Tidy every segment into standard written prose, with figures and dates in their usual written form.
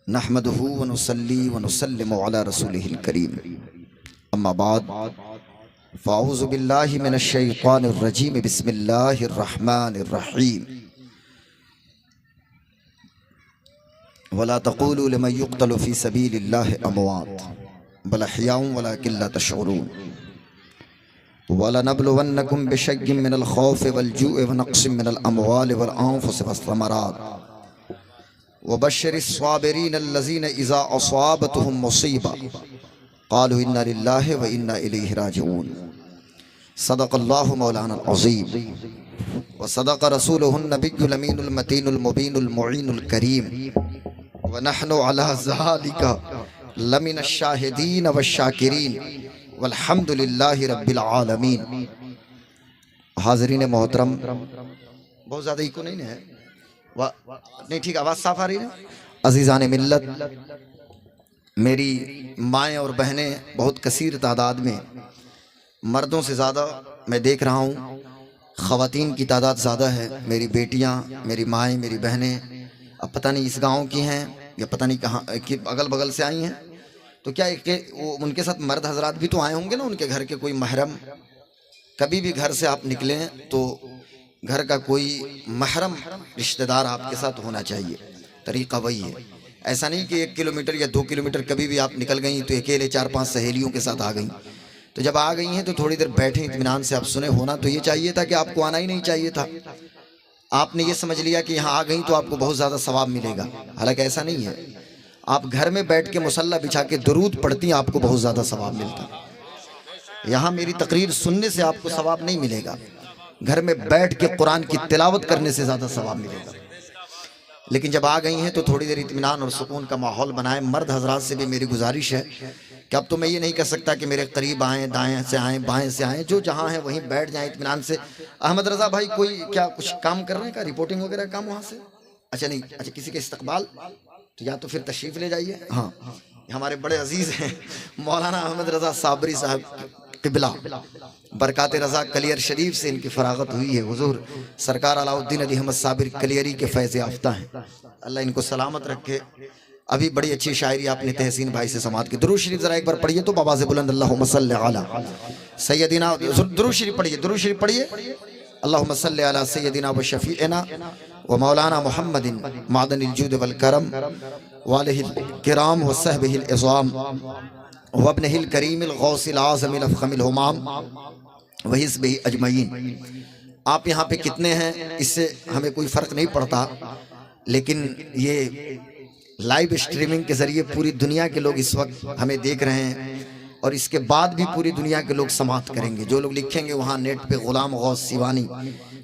نحمدہ ونصلی ونسلم علی رسولہ الکریم اما بعد فاعوذ باللہ من الشیطان الرجیم بسم اللہ الرحمن الرحیم ولا تقولوا لمن يقتل في سبيل الله اموات بل احياء ولكن لا تشعرون ولنبلونكم بشيء من الخوف والجوع ونقص من الاموال والانفس والثمرات وبشر الصابرين الذين اذا اصابتهم مصيبة قالوا انا لله وانا اليه راجعون صدق الله مولانا العظيم وصدق رسوله النبي الامين المتين المبين المعين الكريم ونحن على ذلك لمن الشاهدين والشاكرين والحمد لله رب العالمین۔ حاضرین محترم، بہت زیادہ ایکو نہیں ہے؟ نہیں ٹھیک، آواز صاف آ رہی ہے؟ عزیزان ملت، میری مائیں اور بہنیں بہت کثیر تعداد میں، مردوں سے زیادہ میں دیکھ رہا ہوں، خواتین کی تعداد زیادہ ہے۔ میری بیٹیاں، میری مائیں، میری بہنیں اب پتہ نہیں اس گاؤں کی ہیں یا پتہ نہیں کہاں کی اگل بغل سے آئی ہیں، تو کیا کہ وہ ان کے ساتھ مرد حضرات بھی تو آئے ہوں گے نا، ان کے گھر کے کوئی محرم۔ کبھی بھی گھر سے آپ نکلیں تو گھر کا کوئی محرم رشتہ دار آپ کے ساتھ ہونا چاہیے، طریقہ وہی ہے۔ ایسا نہیں کہ 1 کلومیٹر یا 2 کلومیٹر کبھی بھی آپ نکل گئیں تو اکیلے 4-5 سہیلیوں کے ساتھ آ گئیں، تو جب آ گئی ہیں تو تھوڑی دیر بیٹھیں، اطمینان سے آپ سنیں۔ ہونا تو یہ چاہیے تھا کہ آپ کو آنا ہی نہیں چاہیے تھا، آپ نے یہ سمجھ لیا کہ یہاں آ گئیں تو آپ کو بہت زیادہ ثواب ملے گا، حالانکہ ایسا نہیں ہے۔ آپ گھر میں بیٹھ کے مصلی بچھا کے درود پڑھتی ہیں، آپ کو بہت زیادہ ثواب ملتا ہے۔ یہاں میری تقریر سننے سے آپ کو ثواب نہیں ملے گا، گھر میں بیٹھ کے قرآن کی تلاوت کرنے سے زیادہ ثواب ملے گا۔ لیکن جب آ گئی ہیں تو تھوڑی دیر اطمینان اور سکون کا ماحول بنائیں۔ مرد حضرات سے بھی میری گزارش ہے کہ اب تو میں یہ نہیں کہہ سکتا کہ میرے قریب آئیں، دائیں سے آئیں، بائیں سے آئیں، جو جہاں ہیں وہیں بیٹھ جائیں اطمینان سے۔ احمد رضا بھائی کوئی کیا کچھ کام کر رہے ہیں، کا رپورٹنگ وغیرہ کام وہاں سے؟ اچھا نہیں، اچھا کسی کے استقبال، تو یا تو پھر تشریف لے جائیے۔ ہاں، ہمارے بڑے عزیز ہیں مولانا احمد رضا صابری صاحب قبلہ، برکات رضا کلیئر شریف سے ان کی فراغت ہوئی ہے۔ حضور سرکار علاء الدین علی احمد صابر کلیری کے فیض یافتہ ہیں، اللہ ان کو سلامت رکھے۔ ابھی بڑی اچھی شاعری آپ نے تحسین بھائی سے سماعت کی۔ درود شریف ذرا ایک بار پڑھیے تو بآواز بلند، اللہم صلی علی سیدنا، درود شریف پڑھیے، درود شریف پڑھیے، اللہم صلی علی سیدنا و شفیعنا و مولانا محمد معدن الجود والکرم والہ الکرام و صحبہ العظام وابنہ الکریم الغوث العظم الافخم الہمام و حزبہ اجمعین۔ آپ یہاں پہ کتنے ہیں اس سے ہمیں کوئی فرق نہیں پڑتا، لیکن یہ لائیو اسٹریمنگ کے ذریعے پوری دنیا کے لوگ اس وقت ہمیں دیکھ رہے ہیں، اور اس کے بعد بھی پوری دنیا کے لوگ سماعت کریں گے۔ جو لوگ لکھیں گے وہاں نیٹ پہ غلام غوث سیوانی،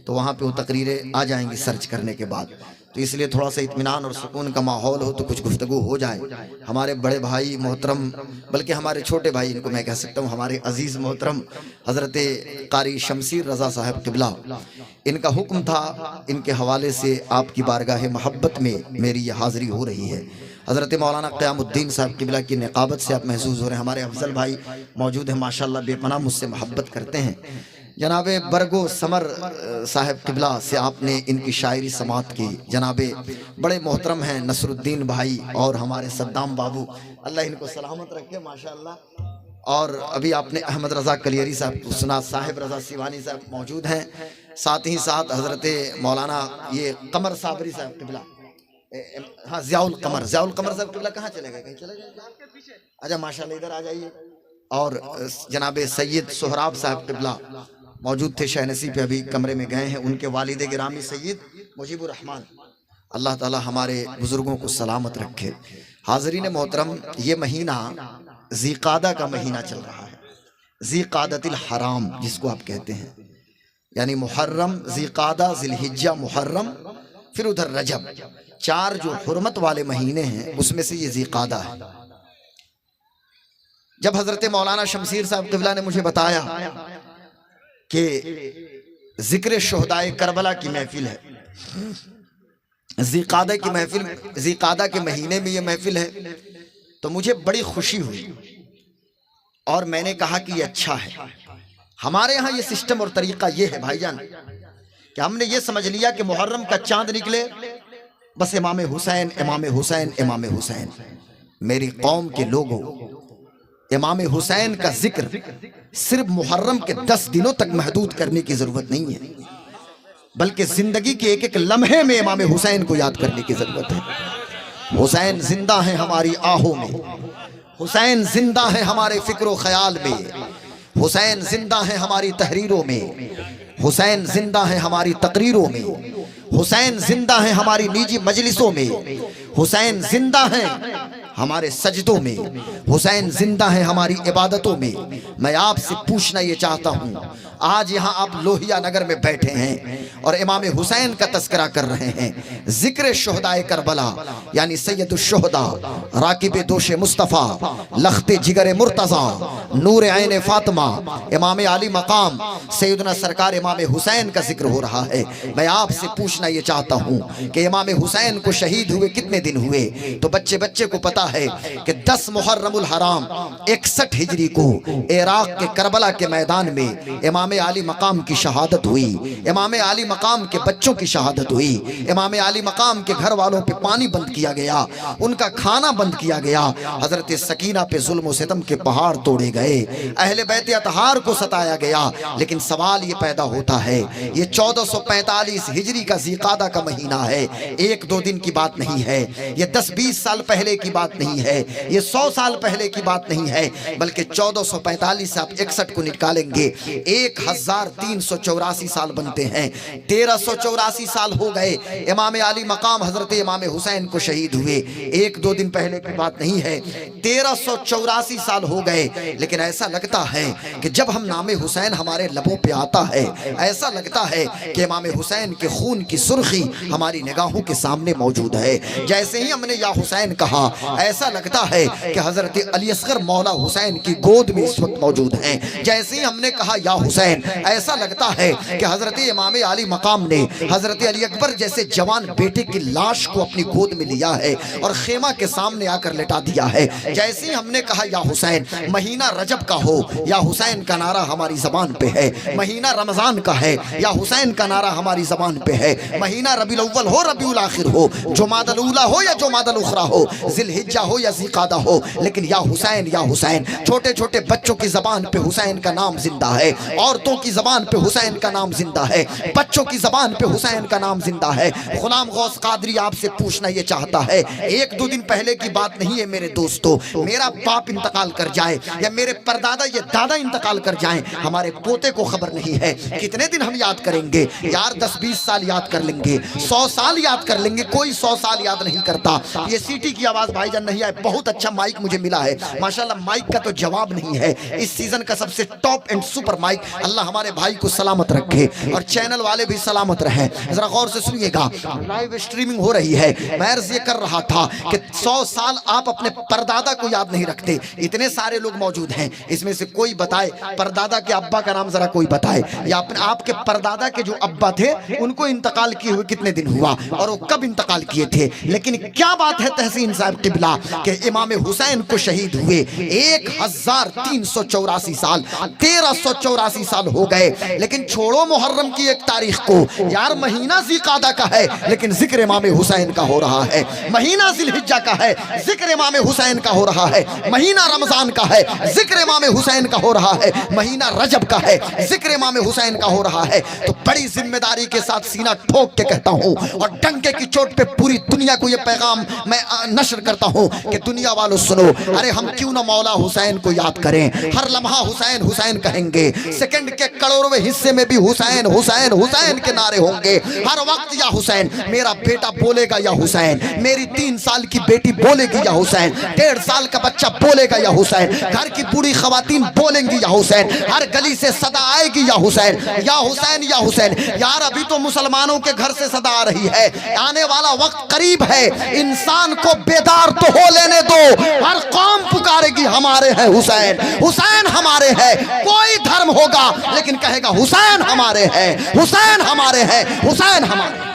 تو وہاں پہ وہ تقریریں آ جائیں گی سرچ کرنے کے بعد، تو اس لیے تھوڑا سا اطمینان اور سکون کا ماحول ہو تو کچھ گفتگو ہو جائے۔ ہمارے بڑے بھائی محترم، بلکہ ہمارے چھوٹے بھائی، ان کو میں کہہ سکتا ہوں، ہمارے عزیز محترم حضرت قاری شمسیر رضا صاحب قبلہ، ان کا حکم تھا، ان کے حوالے سے آپ کی بارگاہ محبت میں میری یہ حاضری ہو رہی ہے۔ حضرت مولانا قیام الدین صاحب قبلہ کی نقابت سے آپ محظوظ ہو رہے ہیں۔ ہمارے افضل بھائی موجود ہیں، ماشاءاللہ بے پناہ مجھ سے محبت کرتے ہیں۔ جناب برگو سمر صاحب قبلہ سے آپ نے ان کی شاعری سماعت کی۔ جناب بڑے محترم ہیں نصر الدین بھائی اور ہمارے صدام بابو، اللہ ان کو سلامت رکھے ماشاءاللہ۔ اور ابھی آپ نے احمد رضا کلیری صاحب کو سنا، صاحب رضا سیوانی صاحب موجود ہیں، ساتھ ہی ساتھ حضرت مولانا یہ قمر صابری صاحب قبلہ، ہاں ضیاء القمر صاحب قبلہ کہاں چلے گئے؟ کہیں چلے گئے؟ اچھا ماشاءاللہ ادھر آ جائیے۔ اور جناب سید سہراب صاحب قبلہ موجود تھے، شہ نصیب پہ ابھی کمرے میں گئے ہیں، ان کے والد گرامی سید مجیب الرحمن، اللہ تعالی ہمارے بزرگوں کو سلامت رکھے۔ حاضرین محترم، یہ مہینہ ذی قعدہ کا مہینہ چل رہا ہے، ذی قعدۃ الحرام جس کو آپ کہتے ہیں، یعنی محرم، ذی قعدہ، ذی الحجہ، محرم، پھر ادھر رجب، 4 جو حرمت والے مہینے ہیں اس میں سے یہ ذی قعدہ ہے۔ جب حضرت مولانا شمسیر صاحب قبلہ نے مجھے بتایا کہ ذکر شہدائے کربلا کی محفل ہے، ذی قعدہ کی محفل، ذی قعدہ کے مہینے میں یہ محفل ہے، تو مجھے بڑی خوشی ہوئی، اور میں نے کہا کہ یہ اچھا ہے۔ ہمارے ہاں یہ سسٹم اور طریقہ یہ ہے بھائی جان کہ ہم نے یہ سمجھ لیا کہ محرم کا چاند نکلے، بس امام حسین امام حسین امام حسین۔ میری قوم کے لوگوں، امام حسین کا ذکر صرف محرم کے 10 دنوں تک محدود کرنے کی ضرورت نہیں ہے، بلکہ زندگی کے ایک ایک لمحے میں امام حسین کو یاد کرنے کی ضرورت ہے۔ حسین زندہ ہیں ہماری آہوں میں، حسین زندہ ہیں ہمارے فکر و خیال میں، حسین زندہ ہیں ہماری تحریروں میں، حسین زندہ ہیں ہماری تقریروں میں، حسین زندہ ہیں ہماری نجی مجلسوں میں، حسین زندہ ہیں ہمارے سجدوں میں، حسین زندہ ہیں ہماری عبادتوں میں۔ میں آپ سے پوچھنا یہ چاہتا ہوں، آج یہاں آپ لوہیہ نگر میں بیٹھے ہیں اور امام حسین کا تذکرہ کر رہے ہیں، ذکر شہدائے کربلا یعنی سید الشہداء، راکب دوش مصطفیٰ، لخت جگر مرتضی، نور عین فاطمہ، امام علی مقام سیدنا سرکار امام حسین کا ذکر ہو رہا ہے۔ میں آپ سے پوچھنا یہ چاہتا ہوں کہ امام حسین کو شہید ہوئے کتنے دن ہوئے؟ تو بچے کو پتا ہے کہ 10 محرم الحرام 61 ہجری کو عراق کے کربلا کے میدان میں امام علی مقام کی شہادت ہوئی، امام علی مقام کے بچوں کی شہادت ہوئی، امام علی مقام کے گھر والوں پہ پانی بند کیا گیا، ان کا کھانا بند کیا گیا، حضرت سکینہ پہ ظلم و ستم کے پہاڑ توڑے گئے، اہل بیت اطہار کو ستایا گیا۔ لیکن سوال یہ پیدا ہوتا ہے، یہ 1445 ہجری کا ذی قعدہ کا مہینہ ہے، 1-2 دن کی بات نہیں ہے، یہ 10-20 سال پہلے کی بات نہیں ہے، یہ 100 سال پہلے کی بات نہیں ہے، بلکہ 1445 سے آپ 61 کو نکالیں گے 1384 سال بنتے ہیں۔ 1384 سال ہو گئے امام علی مقام حضرت امام حسین کو شہید ہوئے، 1-2 دن پہلے کی بات نہیں ہے، 1384 سال ہو گئے۔ لیکن ایسا لگتا ہے کہ جب ہم نام حسین ہمارے لبوں پہ آتا ہے، ایسا لگتا ہے کہ امام حسین کے خون کی سرخی ہماری نگاہوں کے سامنے موجود ہے۔ جیسے ہی ہم نے یا حسین کہا، ایسا لگتا ہے کہ حضرت علی اصغر مولا حسین کی گود میں اس وقت موجود ہیں۔ جیسے ہی ہم نے کہا یا حسین، ایسا لگتا ہے کہ حضرت امام علی مقام نے حضرت علی اکبر جیسے جوان بیٹے کی لاش کو اپنی گود میں لیا ہے اور خیمہ کے سامنے آ کر لٹا دیا ہے۔ جیسے ہی ہم نے کہا یا حسین، مہینہ رجب کا ہو، یا حسین کا نعرہ ہماری زبان پہ ہے، مہینہ رمضان کا ہے، یا حسین کا نعرہ ہماری زبان پہ ہے، مہینہ ربیع الاول ہو ربیع الاخر ہو، جمادی الاولی ہو یا جمادی الاخری ہو، ذی الحجہ ہو یا ذی قعدہ ہو، لیکن یا حسین یا حسین، چھوٹے چھوٹے بچوں کی زبان پہ حسین کا نام زندہ ہے، عورتوں کی زبان پہ حسین کا نام زندہ ہے، بچوں کی زبان پہ حسین کا نام زندہ ہے۔ غلام غوث قادری آپ سے پوچھنا یہ چاہتا ہے، 1-2 دن پہلے کی بات نہیں ہے میرے دوستو، میرا باپ انتقال کر جائے یا میرے پردادا یا دادا انتقال کر جائیں، ہمارے پوتے کو خبر نہیں ہے، کتنے دن ہم یاد کریں گے؟ یار 10-20 سال یاد کر لیں گے، 100 سال یاد کر لیں گے، کوئی 100 سال یاد نہیں کرتا۔ یہ سیٹی کی آواز بھائی جان نہیں آئے، بہت اچھا مائک مجھے ملا ہے ماشاءاللہ، مائک کا تو جواب نہیں ہے، اس سیزن کا سب سے ٹاپ اینڈ سپر مائک۔ اللہ ہمارے بھائی کو سلامت رکھے اور چینل والے بھی سلامت رہیں۔ ذرا غور سے سنیے گا، لائیو سٹریمنگ ہو رہی ہے، میں عرض یہ کر رہا تھا کہ 100 سال آپ اپنے پردادا کو یاد نہیں رکھتے، اتنے سارے لوگ موجود ہیں، اس میں سے کوئی بتائے پردادا کے ابا کا نام، ذرا کوئی بتائے، یا آپ کے پردادا کے جو ابا تھے ان کو انتقال کیے ہوئے کتنے دن ہوا اور وہ کب انتقال کیے تھے؟ لیکن کیا بات ہے تحسین صاحب قبلہ کہ امام حسین کو شہید ہوئے 1384 سال، 1384 سال ہو گئے، لیکن چھوڑو محرم کی ایک تاریخ کو، یار مہینہ ذی قعدہ کا ہے لیکن ذکر امام حسین کا ہو رہا ہے، مہینہ ذی الحجہ کا ہے ذکر امام حسین کا ہو رہا ہے، مہینہ رمضان کا ہے ذکر امام حسین کا ہو رہا ہے، مہینہ رجب کا ہے ذکر امام حسین کا ہو رہا ہے۔ تو بڑی ذمہ داری کے ساتھ سینہ ٹھوک کے کہتا ہوں اور ڈنکے کی چوٹ پہ پوری دنیا کو یہ پیغام میں نشر کرتا ہوں کہ دنیا والوں سنو، ارے ہم کیوں نہ مولا حسین کو یاد کریں، ہر لمحہ حسین حسین کہیں گے، سیکنڈ کے کروڑویں حصے میں بھی حسین حسین حسین کے نعرے ہوں گے، ہر وقت یا حسین، میرا بیٹا بولے گا یا حسین، میری 3 سال کی بیٹی بولے گی یا حسین، 1.5 سال کا بچہ بولے گا یا حسین، گھر کی بوڑھی خواتین بولیں گی یا حسین، ہر گلی سے صدا آئے گی یا حسین یا حسین یا حسین۔ یار ابھی تو مسلمانوں کے گھر سے صدا آ رہی ہے، آنے والا وقت قریب ہے، انسان کو بیدار تو ہو لینے دو، ہر قوم پکارے گی ہمارے ہیں حسین، حسین ہمارے ہیں، کوئی دھرم ہوگا لیکن کہے گا حسین ہمارے ہیں، حسین ہمارے ہیں، حسین ہمارے ہیں۔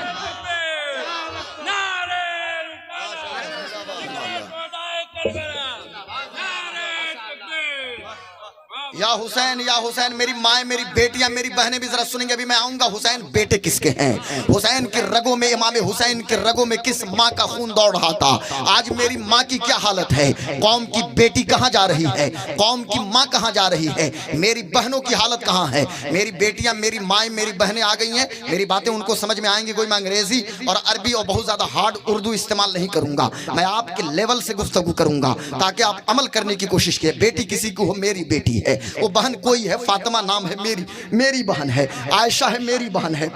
یا حسین میری مائیں میری بیٹیاں میری بہنیں بھی ذرا سنیں گے. ابھی میں آؤں گا. حسین بیٹے کس کے ہیں؟ حسین کی رگوں میں امام حسین کی رگوں میں کس ماں کا خون دوڑ رہا تھا؟ آج میری ماں کی کیا حالت ہے؟ قوم کی بیٹی کہاں جا رہی ہے؟ قوم کی ماں کہاں جا رہی ہے؟ میری بہنوں کی حالت کہاں ہے؟ میری بیٹیاں میری مائیں میری بہنیں آ گئی ہیں. میری باتیں ان کو سمجھ میں آئیں گی. کوئی میں انگریزی اور عربی اور بہت زیادہ ہارڈ اردو استعمال نہیں کروں گا. میں آپ کے لیول سے گفتگو کروں گا تاکہ آپ عمل کرنے کی کوشش کریں. بیٹی کسی کو ہو میری بیٹی ہے. وہ بہن کوئی ہے فاطمہ نام ہے میری بہن ہے. عائشہ ہے میری بہن ہے.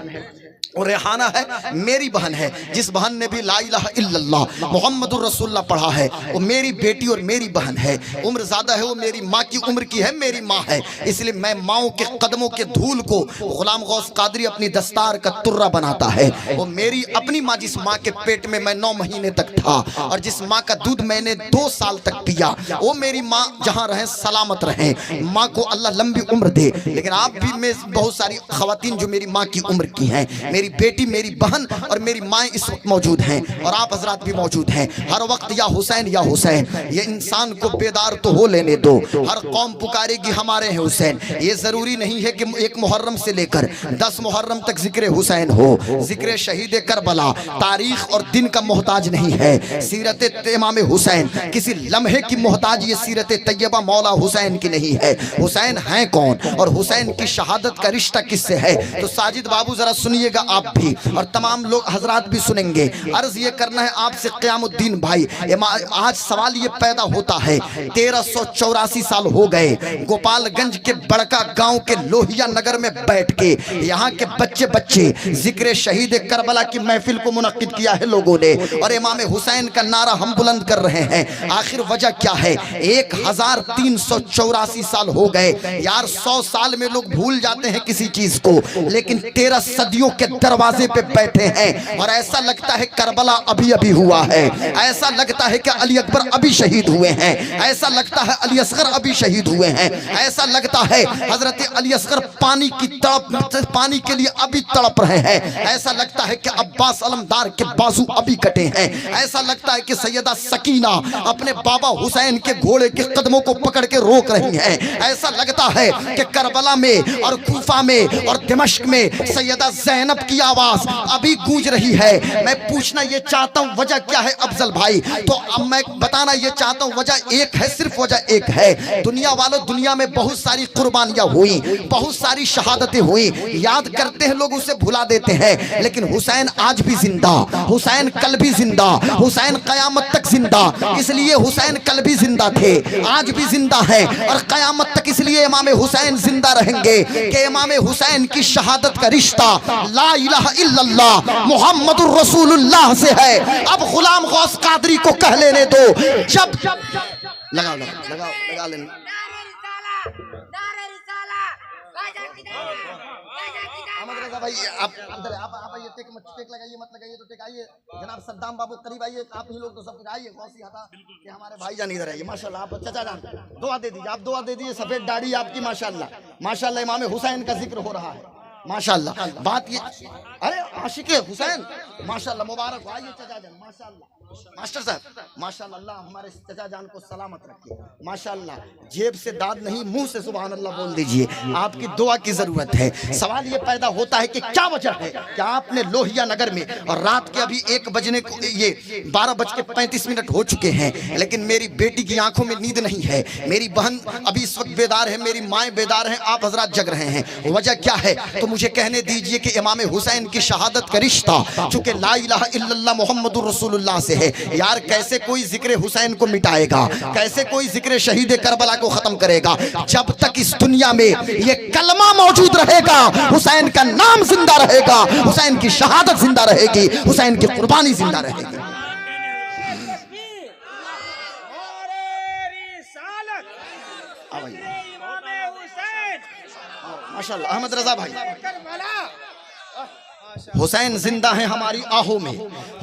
اور ریحانہ ہے میری بہن ہے. جس بہن نے بھی لا الہ الا اللہ محمد الرسول اللہ پڑھا ہے وہ میری بیٹی اور میری بہن ہے. عمر زیادہ ہے وہ میری ماں کی عمر کی ہے, میری ماں ہے. اس لیے میں ماؤں کے قدموں کے دھول کو غلام غوث قادری اپنی دستار کا ترہ بناتا ہے. وہ میری اپنی ماں جس ماں کے پیٹ میں 9 مہینے تک تھا اور جس ماں کا دودھ میں نے 2 سال تک پیا, وہ میری ماں جہاں رہیں سلامت رہیں. ماں کو اللہ لمبی عمر دے. لیکن آپ بھی میں بہت ساری خواتین جو میری ماں کی عمر کی ہیں, میری بیٹی میری بہن اور میری مائیں اس وقت موجود ہیں اور آپ حضرات بھی موجود ہیں. ہر وقت یا حسین یا حسین. یہ انسان کو بیدار تو ہو لینے دو. ہر قوم پکارے گی ہمارے ہیں حسین. یہ ضروری نہیں ہے کہ 1 محرم سے لے کر 10 محرم تک ذکر حسین ہو. ذکر شہید کربلا تاریخ اور دن کا محتاج نہیں ہے. سیرت امام حسین کسی لمحے کی محتاج یہ سیرت طیبہ مولا حسین کی نہیں ہے. حسین ہیں کون اور حسین کی شہادت کا رشتہ کس سے ہے؟ تو ساجد بابو ذرا سنیے گا آپ بھی اور تمام لوگ حضرات بھی سنیں گے. عرض یہ کرنا ہے آپ سے قیام الدین بھائی. آج سوال یہ پیدا ہوتا ہے 1384 سال ہو گئے گوپال گنج کے بڑکا گاؤں کے لوہیا نگر میں بیٹھ کے یہاں کے بچے ذکر شہید کربلا کی محفل کو منعقد کیا ہے لوگوں نے اور امام حسین کا نعرہ ہم بلند کر رہے ہیں. آخر وجہ کیا ہے؟ 1384 سال ہو گئے یار. 100 سال میں لوگ بھول جاتے ہیں کسی چیز کو, لیکن 13 صدیوں کے دروازے پہ بیٹھے ہیں اور ایسا لگتا ہے کربلا ابھی ہوا ہے. ایسا لگتا ہے کہ علی اکبر ابھی شہید ہوئے ہیں. ایسا لگتا ہے علی اصغر ابھی شہید ہوئے ہیں. ایسا لگتا ہے حضرت علی اصغر پانی کے لیے ابھی تڑپ رہے ہیں. ایسا لگتا ہے کہ عباس علمدار کے بازو ابھی کٹے ہیں. ایسا لگتا ہے کہ سیدہ سکینہ اپنے بابا حسین کے گھوڑے کے قدموں کو پکڑ کے روک رہی ہیں. ایسا لگتا ہے کہ کربلا میں اور کوفہ میں اور دمشق میں سیدہ زینب کی آواز ابھی گونج رہی ہے. میں پوچھنا یہ چاہتا ہوں وجہ کیا ہے افضل بھائی؟ تو اب میں بتانا یہ چاہتا ہوں وجہ ایک ہے, صرف وجہ ایک ہے. دنیا والوں دنیا میں بہت ساری قربانیاں ہوئی, بہت ساری شہادتیں ہوئی, یاد کرتے ہیں لوگ اسے بھلا دیتے ہیں. لیکن حسین آج بھی زندہ, حسین کل بھی زندہ, حسین قیامت تک زندہ. اس لیے حسین کل بھی زندہ تھے, آج بھی زندہ ہیں اور قیامت تک اس لیے امام حسین زندہ رہیں گے کہ امام حسین کی شہادت کا رشتہ لا الہ الا اللہ محمد الرسول اللہ سے ہے. اب غلام غوث قادری کو کہہ لینے دو جب لگا لینے. احمد رضا بھائی آپ آئیے, ٹیک لگائیے, مت لگائیے تو ٹیک آئیے. جناب صدام بابو قریب آئیے. آپ ہی لوگ تو سب آئیے غوثی ہاتھا کہ ہمارے بھائی جان ادھر آئیے. ماشاءاللہ آپ چچا جان دعا دے دیجیے. آپ دعا دے دیجیے. سفید داڑھی آپ کی ماشاءاللہ امام حسین کا ذکر ہو رہا ہے. ماشاءاللہ بات یہ ارے عاشق حسین ماشاءاللہ مبارک ہو. آئیے چچا جان. ماشاءاللہ ماسٹر صاحب ماشاءاللہ اللہ ہمارے چچا جان کو سلامت رکھے. ماشاءاللہ جیب سے داد نہیں منہ سے سبحان اللہ بول دیجئے. آپ کی دعا کی ضرورت ہے. سوال یہ پیدا ہوتا ہے کہ کیا وجہ ہے کہ آپ نے لوہیا نگر میں اور رات کے ابھی 1 بجنے کو یہ 12:35 ہو چکے ہیں لیکن میری بیٹی کی آنکھوں میں نیند نہیں ہے. میری بہن ابھی اس وقت بیدار ہے, میری مائیں بیدار ہیں, آپ حضرات جگ رہے ہیں. وجہ کیا ہے؟ تو مجھے کہنے دیجئے کہ امام حسین کی شہادت کا رشتہ چونکہ لا الہ الا اللہ محمد الرسول اللہ سے ہے. یار کیسے کوئی ذکر حسین کو مٹائے گا, کیسے کوئی ذکر شہید کربلا کو ختم کرے گا؟ جب تک اس دنیا میں یہ کلمہ موجود رہے گا, حسین کا نام زندہ رہے گا, حسین کی شہادت زندہ رہے گی, حسین کی قربانی زندہ رہے گی. ماشاءاللہ احمد رضا بھائی حسین زندہ ہیں ہماری آہوں میں،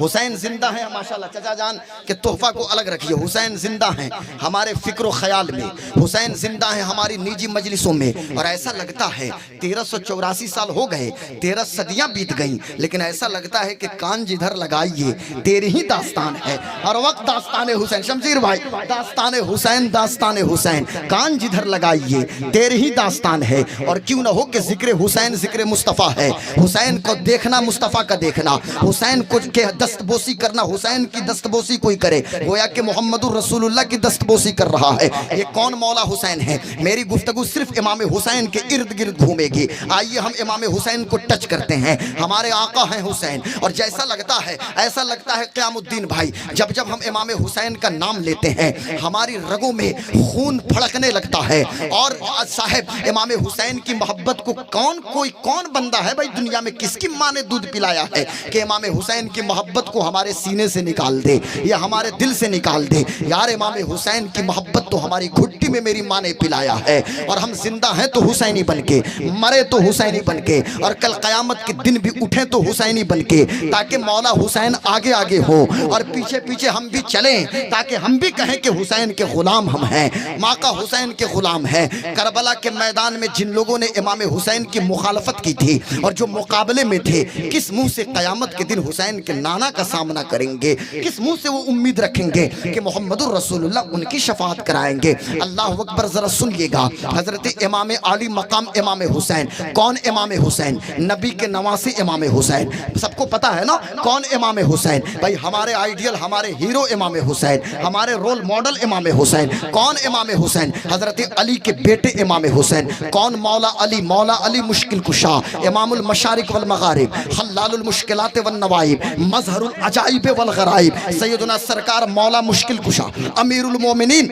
حسین زندہ ہیں ماشاءاللہ چچا جان کے تحفہ کو الگ رکھیے، حسین زندہ ہیں ہمارے فکر و خیال میں، حسین زندہ ہیں ہماری نجی مجلسوں میں۔ اور ایسا لگتا ہے 1384 سال ہو گئے، 13 صدیاں بیت گئیں، لیکن ایسا لگتا ہے کہ کان جدھر لگائیے تیری ہی داستان ہے، ہر وقت داستان حسین۔ شمشیر بھائی داستان حسین، داستان حسین، کان جدھر لگائیے تیری ہی داستان ہے۔ اور کیوں نہ ہو کہ ذکر حسین ذکر مصطفیٰ ہے، حسین کو دیکھنا مصطفیٰ کا دیکھنا، حسین کو دست بوسی کرنا، حسین کی دست بوسی کوئی کرے گویا کہ محمد الرسول اللہ کی دست بوسی کر رہا ہے۔ یہ کون مولا حسین ہے؟ میری گفتگو صرف امام حسین کے ارد گرد گھومے گی۔ آئیے ہم امام حسین کو ٹچ کرتے ہیں۔ ہمارے آقا ہیں حسین، اور جیسا لگتا ہے ایسا لگتا ہے قیام الدین بھائی، جب جب ہم امام حسین کا نام لیتے ہیں ہماری رگوں میں خون پھڑکنے لگتا ہے۔ اور صاحب امام حسین کی محبت کو کون بندہ ہے بھائی دنیا میں، کس کی ماں نے دودھ پلایا ہے کہ امام حسین کی محبت کو ہمارے سینے سے نکال دے یا ہمارے دل سے نکال دے؟ یار امام حسین کی محبت تو ہماری گھٹی میں میری ماں نے پلایا ہے، اور ہم زندہ ہیں تو حسینی بن کے، مرے تو حسینی بن کے، اور کل قیامت کے دن بھی اٹھیں تو حسینی بن کے، تاکہ مولا حسین آگے آگے ہو اور پیچھے پیچھے ہم بھی چلیں، تاکہ ہم بھی کہیں کہ حسین کے غلام ہم ہیں، ماں کا حسین کے غلام ہیں۔ کربلا کے میدان میں جن لوگوں نے امام حسین کی مخالفت کی تھی اور جو مقابلے میں تھے، کس منہ سے قیامت کے دن حسین کے نانا کا سامنا کریں گے؟ کس منہ سے وہ امید رکھیں گے کہ محمد الرسول اللہ ان کی شفاعت کرائیں گے؟ اللہ اکبر، ذرا سنیے گا، حضرت امام عالی مقام امام حسین۔ کون امام حسین؟ نبی کے نواسے امام حسین۔ سب کو پتا ہے نا کون امام حسین؟ بھائی ہمارے آئیڈیل، ہمارے ہیرو امام حسین، ہمارے رول ماڈل امام حسین۔ کون امام حسین؟ حضرت علی کے بیٹے امام حسین۔ کون؟ مولا علی، مولا علی مشکل کشا، امام المشارق والمغارب، حلال المشکلات والنوائب، مظہر العجائب والغرائب، سیدنا سرکار مولا مشکل کشا، امیر المومنین،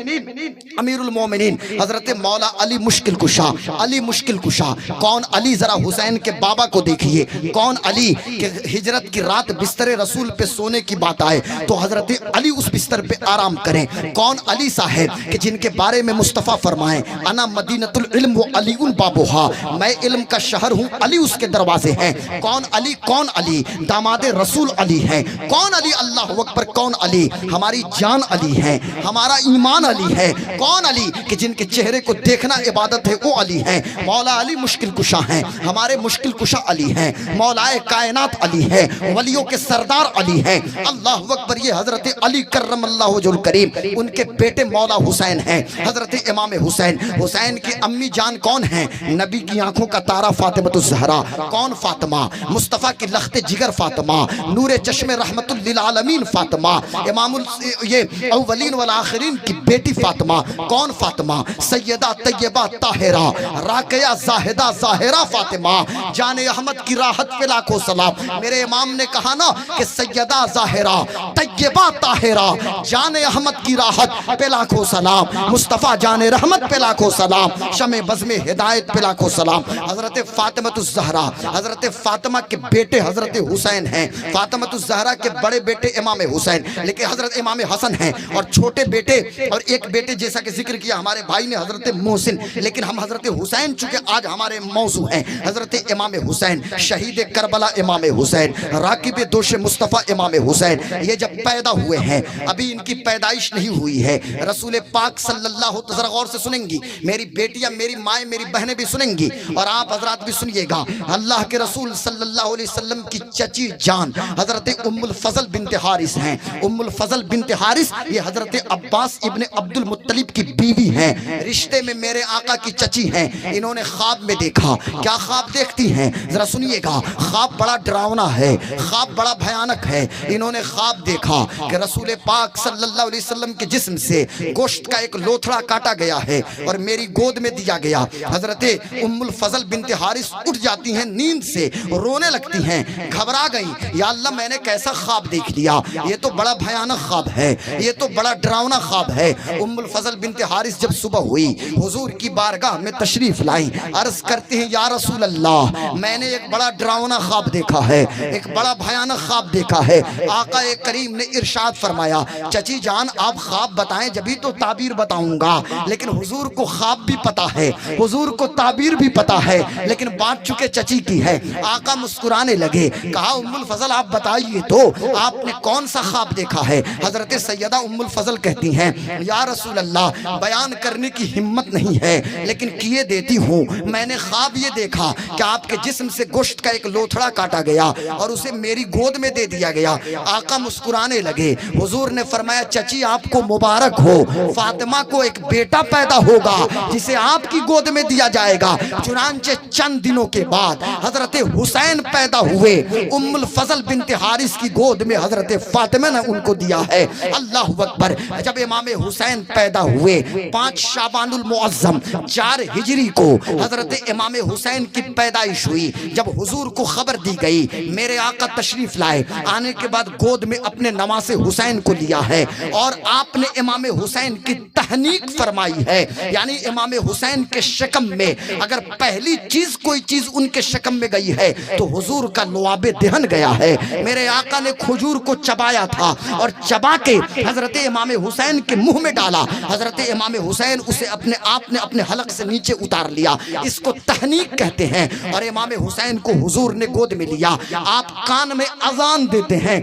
امیر المومنین حضرت مولا علی مشکل کشا، علی مشکل کشا۔ کون علی؟ ذرا حسین کے بابا کو دیکھیے، کون علی کہ ہجرت کی رات بستر رسول پہ سونے کی بات آئے تو حضرت علی اس بستر پہ آرام کریں۔ کون علی صاحب کہ جن کے بارے میں مصطفیٰ فرمائیں انا مدینۃ العلم و علی بابوہا، میں علم کا شہر ہوں، علی اس کے دروازے ہیں۔ کون علی؟ کون علی؟ داماد رسول علی ہیں۔ کون علی؟ اللہ اکبر، کون علی؟ ہماری جان علی ہے، ہمارا ایمان علی ہے۔ کون علی کہ جن کے چہرے کو دیکھنا عبادت ہے، وہ علی ہیں۔ مولا علی مشکل کشا ہیں، ہمارے مشکل کشا علی ہیں۔ مولا کائنات علی ہے، ولیوں کے سردار علی ہیں۔ اللہ اکبر، یہ حضرت علی کرم اللہ وجہ الکریم، ان کے بیٹے مولا حسین ہیں، حضرت امام حسین۔ حسین کی امی جان کون ہیں؟ نبی کی آنکھوں کا تارا فاطمۃ الزہرا۔ کون فاطمہ؟ مصطفیٰ کی لخت جگر فاطمہ، نور چشم رحمت للعالمین فاطمہ، امام یہ اولین والآخرین کی بیٹی فاطمہ۔ کون فاطمہ؟ سیدہ طیبہ طاہرہ راقیہ زاہدہ ظاہرہ فاطمہ، جان احمد کی راحت پہ لاکھوں سلام۔ میرے امام نے کہا نا کہ سیدہ ظاہرہ طیبہ طاہرہ جان احمد کی راحت پہ لاکھوں سلام، مصطفیٰ جان رحمت پہ لاکھوں سلام، شمع بزم ہدایت پہ لاکھوں سلام۔ حضرت فاطمۃ الزہرا، حضرت فاطمہ کے بیٹے حضرت حسین ہیں، فاطمۃ الزہرا کے بڑے بیٹے امام حسین، لیکن حضرت امام حسن ہیں، اور چھوٹے بیٹے اور ایک بیٹے جیسا کہ ذکر کیا ہمارے بھائی نے حضرت محسن، لیکن ہم حضرت حسین چونکہ آج ہمارے موضوع ہیں، حضرت امام حسین شہید کربلا امام حسین، راکب دوش مصطفیٰ امام حسین، یہ جب پیدا ہوئے ہیں ابھی ان کی پیدائش نہیں ہوئی ہے، رسول پاک صلی اللہ، ذرا غور سے سنیں گی میری بیٹیاں، میری مائیں، میری بہنیں بھی سنیں گی، اور آپ حضرات بھی سنیے گا۔ اللہ کے رسول صلی اللہ علیہ وسلم کی چچی جان حضرت ام الفضل بنت حارث ہیں۔ ام الفضل بنت حارث یہ حضرت عباس ابن عبد المطلب کی بیوی ہیں، رشتے میں میرے آقا کی چچی ہیں۔ انہوں نے خواب میں دیکھا، کیا خواب دیکھتی ہیں ذرا سنیے گا، خواب بڑا ڈراؤنا ہے، خواب بڑا بھیانک ہے۔ انہوں نے خواب دیکھا کہ رسول پاک صلی اللہ علیہ وسلم کے جسم سے گوشت کا ایک لوتھڑا کاٹا گیا ہے اور میری گود میں دیا گیا۔ حضرت ام الفضل بنت حارث اٹھ جاتی ہیں نیند سے، رونے لگتی ہیں، گھبرا گئی، یا اللہ میں نے کیسا خواب دیکھ لیا، یہ تو بڑا بھیانک خواب ہے، یہ تو بڑا ڈراؤنا خواب ہے۔ ام الفضل بنت حارث جب صبح ہوئی حضور کی بارگاہ میں تشریف لائی، عرض کرتے ہیں یا رسول اللہ میں نے ایک بڑا ڈراؤنا خواب دیکھا ہے، ایک بڑا بھیانک خواب دیکھا ہے۔ آقا کریم نے ارشاد فرمایا چچی جان آپ خواب بتائیں جبھی تو تعبیر بتاؤں گا، لیکن حضور کو خواب بھی پتا ہے، حضور کو تعبیر بھی پتا ہے، لیکن بات چکے چچی کی ہے۔ آقا مسکرانے لگے، کہا ام الفضل آپ بتائیے تو آپ نے کون سا خواب دیکھا ہے؟ حضرت سیدہ ام الفضل کہتی ہیں یا رسول اللہ بیان کرنے کی ہمت نہیں ہے لیکن کیے دیتی ہوں، میں نے خواب یہ دیکھا کہ آپ کے جسم سے گوشت کا ایک لوتھڑا کاٹا گیا اور اسے میری گود میں دے دیا گیا۔ آقا مسکرانے لگے، حضور نے فرمایا چچی آپ کو مبارک ہو، فاطمہ کو ایک بیٹا پیدا ہوگا جسے آپ کی گود میں دیا جائے گا۔ چنانچہ چند دنوں کے بعد حضرت حسین پیدا ہوئے، ام الفضل بنت حارث کی گود میں حضرت فاطمہ نے ان کو دیا ہے۔ اللہ اکبر۔ جب امام حسین پیدا ہوئے 5 شعبان المعظم 4 ہجری کو حضرت امام حسین کی پیدائش ہوئی، جب حضور کو خبر دی گئی میرے آقا تشریف لائے، آنے کے بعد گود میں اپنے نواسے حسین کو لیا ہے اور آپ نے امام حسین کی تہنیک فرمائی ہے، یعنی امام حسین کے شکم میں اگر پہلی چیز کوئی چیز ان کے شکم میں گئی ہے تو حضور کا لعاب دہن گیا ہے۔ میرے آقا نے کھجور کو چبایا تھا اور چبا کے حضرت امام حسین کے منہ میں ڈالا، حضرت امام حسین اسے اپنے آپ نے اپنے حلق سے نیچے اتار لیا، اس کو تہنیک کہتے ہیں۔ اور امام حسین کو حضور نے گود میں لیا، آپ کان میں اذان دیتے ہیں،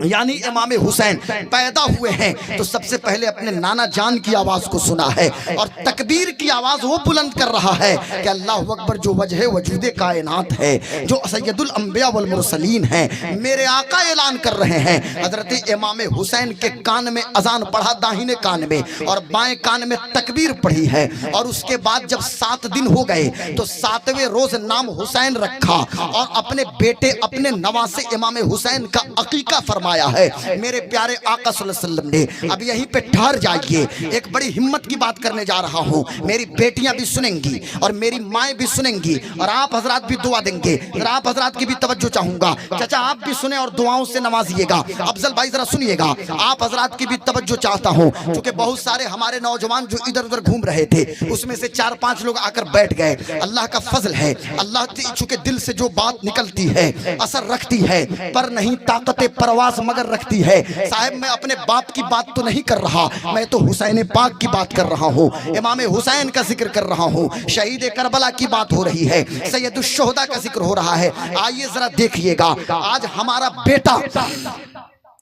یعنی امام حسین پیدا ہوئے ہیں تو سب سے پہلے اپنے نانا جان کی آواز کو سنا ہے اور تکبیر کی آواز وہ بلند کر رہا ہے کہ اللہ اکبر، جو وجہ وجود کائنات ہے، جو سید الانبیاء والمرسلین ہیں، میرے آقا اعلان کر رہے ہیں۔ حضرت امام حسین کے کان میں اذان پڑھا داہنے کان میں اور بائیں کان میں تکبیر پڑھی ہے، اور اس کے بعد جب 7 دن ہو گئے تو 7ویں روز نام حسین رکھا اور اپنے بیٹے اپنے نواسے امام حسین کا عقیقہ فرمایا ہے۔ میرے پیارے آقا صلی اللہ علیہ وسلم نے اب یہیں پہ ٹھہر جائیے، ایک بڑی ہمت کی بات کرنے جا رہا ہوں، میری بیٹیاں بھی سنیں گی اور میری مائیں بھی سنیں گی اور آپ حضرات بھی دعا دیں گے۔ ذرا آپ حضرات کی بھی توجہ چاہوں گا، چچا آپ بھی سنیں اور دعاؤں سے نوازیے گا۔ افضل بھائی ذرا سنیے گا، آپ حضرات کی بھی توجہ چاہتا ہوں، چونکہ بہت سارے ہمارے نوجوان جو ادھر ادھر گھوم رہے تھے اس میں سے 4-5 لوگ آ کر بیٹھ گئے۔ اللہ کا فضل ہے، اللہ چونکہ دل سے جو بات نکلتی ہے اثر رکھتی ہے، پر نہیں طاقت پرواز مگر رکھتی ہے۔ صاحب میں اپنے باپ کی بات تو نہیں کر رہا، میں تو حسین پاک کی بات کر رہا ہوں، امام حسین کا ذکر کر رہا ہوں، شہید کربلا کی بات ہو رہی ہے، سید الشہداء کا ذکر ہو رہا ہے۔ آئیے ذرا دیکھیے گا آج ہمارا بیٹا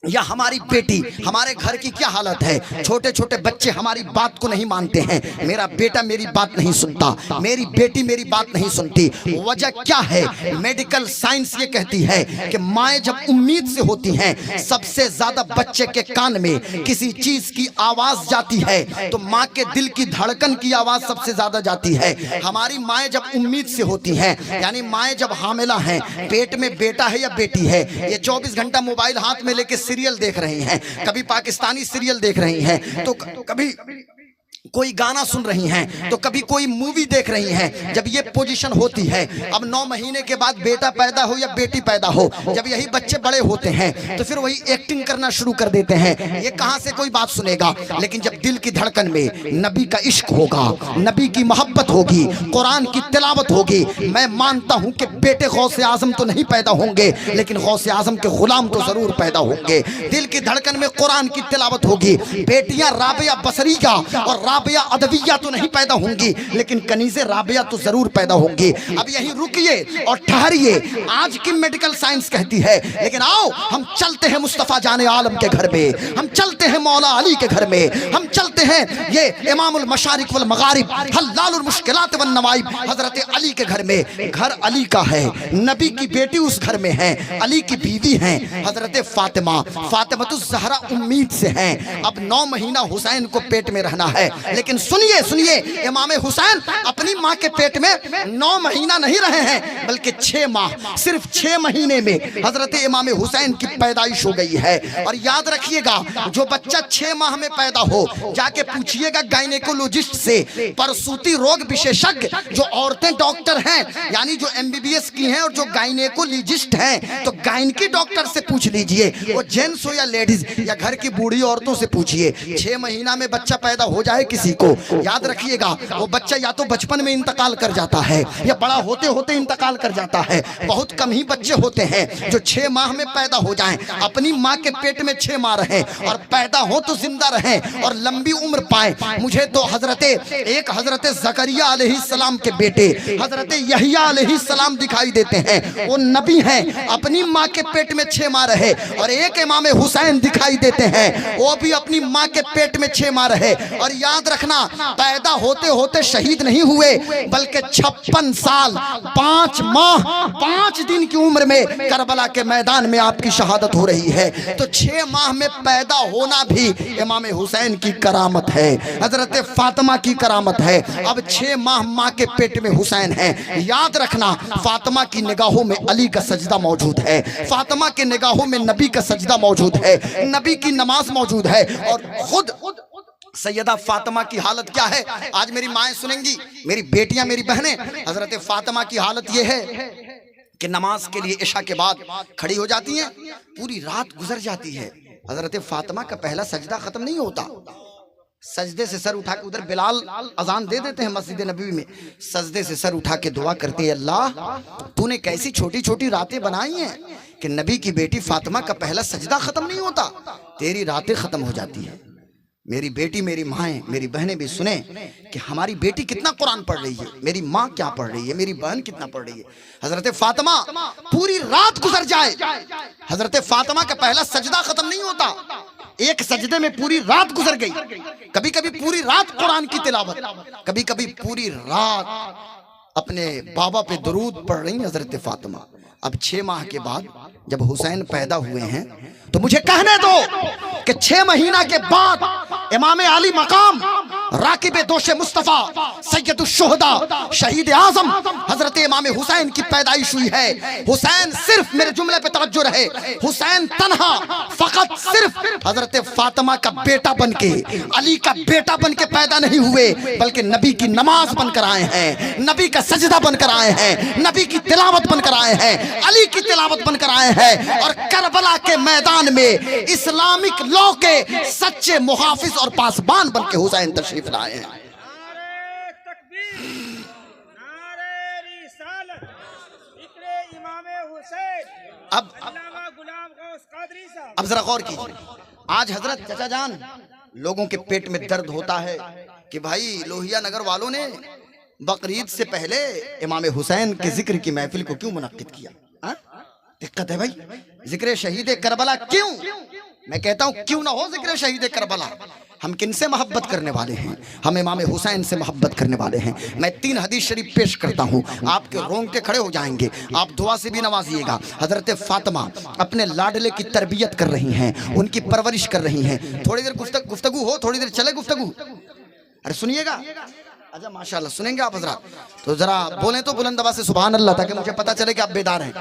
یا ہماری بیٹی، ہمارے گھر کی کیا حالت ہے۔ چھوٹے چھوٹے بچے ہماری بات کو نہیں مانتے ہیں، میرا بیٹا میری بات نہیں سنتا، میری بیٹی میری بات نہیں سنتی۔ وجہ کیا ہے؟ میڈیکل سائنس یہ کہتی ہے کہ مائیں جب امید سے ہوتی ہیں، سب سے زیادہ بچے کے کان میں کسی چیز کی آواز جاتی ہے تو ماں کے دل کی دھڑکن کی آواز سب سے زیادہ جاتی ہے۔ ہماری مائیں جب امید سے ہوتی ہیں، یعنی مائیں جب حاملہ ہیں، پیٹ میں بیٹا ہے یا بیٹی ہے، یہ 24 گھنٹہ موبائل ہاتھ میں لے کے سیریل دیکھ رہی ہیں، کبھی پاکستانی سیریل دیکھ رہی ہیں تو کبھی کوئی گانا سن رہی ہیں تو کبھی کوئی مووی دیکھ رہی ہیں۔ جب یہ پوزیشن ہوتی ہے، اب 9 مہینے کے بعد بیٹا پیدا ہو یا بیٹی پیدا ہو، جب یہی بچے بڑے ہوتے ہیں تو پھر وہی ایکٹنگ کرنا شروع کر دیتے ہیں، یہ کہاں سے کوئی بات سنے گا۔ لیکن جب دل کی دھڑکن میں نبی کا عشق ہوگا، نبی کی محبت ہوگی، قرآن کی تلاوت ہوگی، میں مانتا ہوں کہ بیٹے غوث اعظم تو نہیں پیدا ہوں گے لیکن غوث اعظم کے غلام تو ضرور پیدا ہوں گے۔ دل کی دھڑکن میں قرآن کی تلاوت ہوگی، بیٹیاں رابعہ بصریہ اور رابعہ ادویہ تو نہیں پیدا ہوں گی لیکن کنیز رابعہ تو ضرور پیدا ہوں گی۔ اب یہی رکیے اور ٹھہریے، آج کی میڈیکل سائنس کہتی ہے، لیکن آؤ ہم چلتے ہیں مصطفیٰ جان عالم کے گھر میں، ہم چلتے ہیں مولا علی کے گھر میں، ہم چلتے ہیں یہ امام المشارق والمغارب حلال المشکلات والنوائب حضرت علی کے گھر میں۔ گھر علی کا ہے، نبی کی بیٹی اس گھر میں ہے، علی کی بیوی ہیں حضرت فاطمہ، فاطمۃ الزہرا امید سے ہیں۔ اب 9 مہینہ حسین کو پیٹ میں رہنا ہے، لیکن سنیے سنیے، امام حسین اپنی ماں کے پیٹ میں 9 مہینہ نہیں رہے ہیں بلکہ 6 ماہ، صرف 6 مہینے میں حضرت امام حسین کی پیدائش ہو گئی ہے۔ اور یاد رکھیے گا، جو بچہ 6 ماہ میں پیدا ہو، جا کے پوچھئے گا گائنیکولوجسٹ سے، پرسوتی روگ وشیشج جو عورتیں ڈاکٹر ہیں، یعنی جو MBBS کی ہیں اور جو گائنیکولوجسٹ ہیں، تو گائن کی ڈاکٹر سے پوچھ لیجئے، وہ جینس ہو یا لیڈیز یا گھر کی بوڑھی عورتوں سے پوچھئے، 6 مہینہ میں بچہ پیدا ہو جائے کسی کو، یاد رکھیے گا وہ بچہ یا تو بچپن میں انتقال کر جاتا ہے یا بڑا ہوتے ہوتے انتقال کر جاتا ہے۔ بہت کم ہی بچے ہوتے ہیں جو 6 ماہ میں پیدا ہو جائیں، اپنی ماں کے پیٹ میں 6 ماہ رہیں اور پیدا ہو تو زندہ رہیں اور لمبی عمر پائیں۔ مجھے تو حضرت زکریا علیہ السلام کے بیٹے حضرت یحییٰ علیہ السلام دکھائی دیتے ہیں، وہ نبی ہیں، اپنی ماں کے پیٹ میں 6 ماہ رہے، اور ایک امام حسین دکھائی دیتے ہیں، وہ بھی اپنی ماں کے پیٹ میں 6 ماہ رہے۔ اور یاد رکھنا، پیدا ہوتے ہوتے شہید نہیں ہوئے بلکہ 56 سال 5 ماہ 5 دن کی عمر میں کربلا کے میدان میں آپ کی شہادت ہو رہی ہے۔ تو 6 ماہ میں پیدا ہونا بھی امام حسین کی کرامت ہے، حضرت فاطمہ کی کرامت ہے۔ اب 6 ماہ ماں کے پیٹ میں حسین ہیں، یاد رکھنا فاطمہ کی نگاہوں میں علی کا سجدہ موجود ہے، فاطمہ کے نگاہوں میں نبی کا سجدہ موجود ہے، نبی کی نماز موجود ہے۔ اور خود سیدہ فاطمہ کی حالت کیا ہے؟ آج میری مائیں سنیں گی، میری بیٹیاں، میری بہنیں، حضرت فاطمہ کی حالت یہ ہے کہ نماز کے لیے عشاء کے بعد کھڑی ہو جاتی ہیں، پوری رات گزر جاتی ہے، حضرت فاطمہ کا پہلا سجدہ ختم نہیں ہوتا، سجدے سے سر اٹھا کے، ادھر بلال اذان دے دیتے ہیں مسجد نبوی میں، سجدے سے سر اٹھا کے دعا کرتے ہیں، اللہ تو نے کیسی چھوٹی چھوٹی راتیں بنائی ہیں کہ نبی کی بیٹی فاطمہ کا پہلا سجدہ ختم نہیں ہوتا، تیری راتیں ختم ہو جاتی ہیں۔ میری بیٹی، میری مائیں، میری بہنیں بھی سنیں کہ ہماری بیٹی کتنا قرآن پڑھ رہی ہے، میری ماں کیا پڑھ رہی ہے، میری بہن کتنا پڑھ رہی ہے۔ حضرت فاطمہ پوری رات گزر جائے، حضرت فاطمہ کا پہلا سجدہ ختم نہیں ہوتا، ایک سجدے میں پوری رات گزر گئی، کبھی کبھی پوری رات قرآن کی تلاوت، کبھی کبھی پوری رات اپنے بابا پہ درود پڑھ رہی حضرت فاطمہ۔ اب 6 ماہ کے بعد جب حسین پیدا ہوئے ہیں تو مجھے کہنے دو کہ 6 مہینہ کے بعد امام علی مقام، راکب دوش مصطفیٰ، سید الشہداء، شہید اعظم حضرت امام حسین کی پیدائش ہوئی ہے۔ حسین صرف، میرے جملے پہ توجہ رہے، حسین تنہا فقط صرف حضرت فاطمہ کا بیٹا بن کے، علی کا بیٹا بن کے پیدا نہیں ہوئے بلکہ نبی کی نماز بن کر آئے ہیں، نبی کا سجدہ بن کر آئے ہیں، نبی کی تلاوت بن کر آئے ہیں، علی کی تلاوت بن کر آئے ہیں، اور کربلا کے میدان میں اسلامک لا کے سچے محافظ اور پاسبان بن کے حسین تشریف لائے ہیں۔ نعرہ تکبیر، نعرہ رسالت، ذکر امام حسین۔ اب علامہ غلام غوث قادری صاحب، اب ذرا غور کیجیے، آج حضرت چچا جان لوگوں کے پیٹ میں درد ہوتا ہے کہ بھائی لوہیا نگر والوں نے بقرعید سے پہلے امام حسین کے ذکر کی محفل کو کیوں منعقد کیا؟ دقت ہے بھائی، ذکر شہید کربلا کیوں؟ میں کہتا ہوں کیوں نہ ہو ذکر شہید کربلا، ہم کن سے محبت کرنے والے ہیں؟ ہم امام حسین سے محبت کرنے والے ہیں۔ میں 3 حدیث شریف پیش کرتا ہوں، آپ کے رونگٹے کھڑے ہو جائیں گے، آپ دعا سے بھی نوازیے گا۔ حضرت فاطمہ اپنے لاڈلے کی تربیت کر رہی ہیں، ان کی پرورش کر رہی ہیں۔ تھوڑی دیر گفتگو ہو، تھوڑی دیر چلے گفتگو، ارے سنیے گا، اچھا ماشاءاللہ سنیں گے آپ حضرات، تو ذرا بولیں تو بلند آواز سے سبحان اللہ، تاکہ مجھے پتا چلے کہ آپ بیدار ہیں۔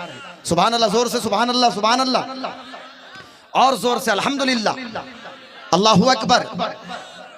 سبحان اللہ، زور سے سبحان اللہ، سبحان اللہ، اور زور سے الحمدللہ، اللہ اکبر،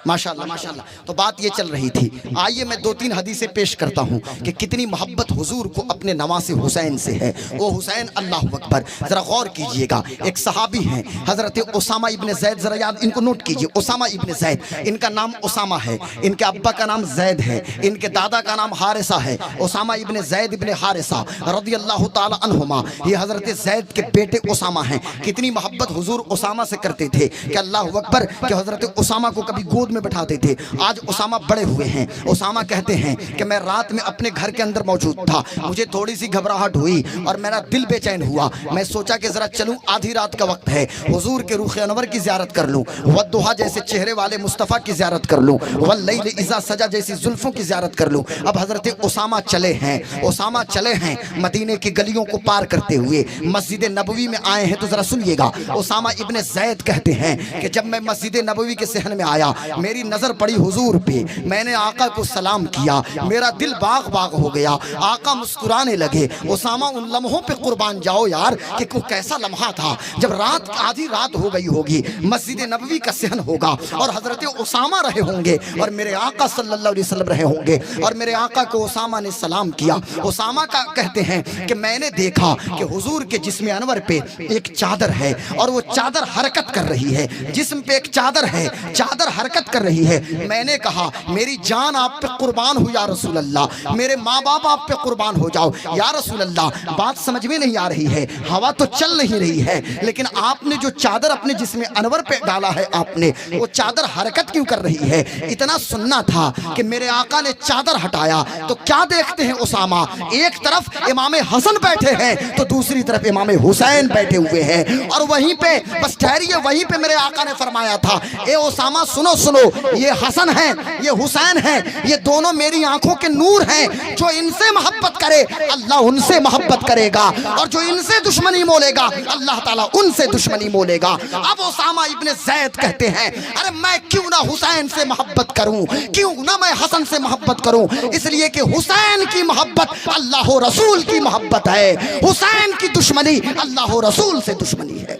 ماشاءاللہ ماشاءاللہ۔ تو بات یہ چل رہی تھی، آئیے میں 2-3 حدیثیں پیش کرتا ہوں کہ کتنی محبت حضور کو اپنے نواسے حسین سے ہے۔ وہ حسین، اللہ اکبر، ذرا غور کیجئے گا، ایک صحابی ہیں حضرت اسامہ ابن زید، ذرا یاد ان کو نوٹ کیجئے، اسامہ ابن زید، ان کا نام اسامہ ہے، ان کے ابا کا نام زید ہے، ان کے دادا کا نام حارثہ ہے، اسامہ ابن زید ابن حارثہ رضی اللہ تعالی عنہما، یہ حضرت زید کے بیٹے اسامہ ہیں۔ کتنی محبت حضور اسامہ سے کرتے تھے کہ اللہ اکبر، کہ حضرت اسامہ کو کبھی گود میں بٹھاتے تھے۔ آج اسامہ بڑے ہوئے ہیں، اسامہ کہتے ہیں کہ میں رات میں اپنے گھر کے اندر موجود تھا، مجھے تھوڑی سی گھبراہٹ ہوئی اور میرا دل بے چین ہوا، میں سوچا کہ ذرا چلوں، آدھی رات کا وقت ہے، حضور کے رخ انور کی زیارت کر لوں، والضحیٰ جیسے چہرے والے مصطفیٰ کی زیارت کر لوں، واللیل اذا سجا جیسی زلفوں کی زیارت کر لوں۔ اب حضرت اسامہ چلے ہیں، اسامہ چلے ہیں مدینے کی گلیوں کو پار کرتے ہوئے، مسجد نبوی میں آئے ہیں۔ تو ذرا سنیے گا، اسامہ ابن زید کہتے ہیں کہ جب میں مسجد نبوی کے صحن میں آیا، میری نظر پڑی حضور پہ، میں نے آقا کو سلام کیا، میرا دل باغ باغ ہو گیا، آقا مسکرانے لگے۔ اسامہ ان لمحوں پہ قربان جاؤ یار کہ وہ کیسا لمحہ تھا جب رات آدھی رات ہو گئی ہوگی، مسجد نبوی کا صحن ہوگا اور حضرت اسامہ رہے ہوں گے اور میرے آقا صلی اللہ علیہ وسلم رہے ہوں گے، اور میرے آقا کو اسامہ نے سلام کیا۔ اسامہ کا کہتے ہیں کہ میں نے دیکھا کہ حضور کے جسم انور پہ ایک چادر ہے اور وہ چادر حرکت کر رہی ہے، جسم پہ ایک چادر ہے، چادر حرکت کر رہی ہے۔ میں نے کہا میری جان آپ پہ قربان ہو یا رسول اللہ، میرے ماں باپ آپ پہ قربان ہو جاؤ یا رسول اللہ۔ بات سمجھ میں نہیں آ رہی ہے، ہوا تو چل نہیں رہی ہے، لیکن آپ نے جو چادر اپنے جسم انور پہ ڈالا ہے، آپ نے وہ چادر حرکت کیوں کر رہی ہے؟ اتنا سننا تھا کہ میرے آقا نے چادر ہٹایا تو کیا دیکھتے ہیں اسامہ؟ ایک طرف امام حسن بیٹھے ہیں تو دوسری طرف امام حسین بیٹھے ہوئے ہیں، اور وہیں پہ بس ٹھہریے، وہیں پہ میرے آقا نے فرمایا تھا اے اسامہ سنو سنو، یہ حسن ہیں یہ حسین ہیں، یہ دونوں میری آنکھوں کے نور ہیں، جو ان سے محبت کرے اللہ ان سے محبت کرے گا، اور جو ان سے دشمنی مولے گا اللہ تعالیٰ ان سے دشمنی مولے گا۔ اب اسامہ ابن زید کہتے ہیں ارے میں کیوں نہ حسین سے محبت کروں، کیوں نہ میں حسن سے محبت کروں؟ اس لیے کہ حسین کی محبت اللہ و رسول کی محبت ہے، حسین کی دشمنی اللہ و رسول سے دشمنی ہے۔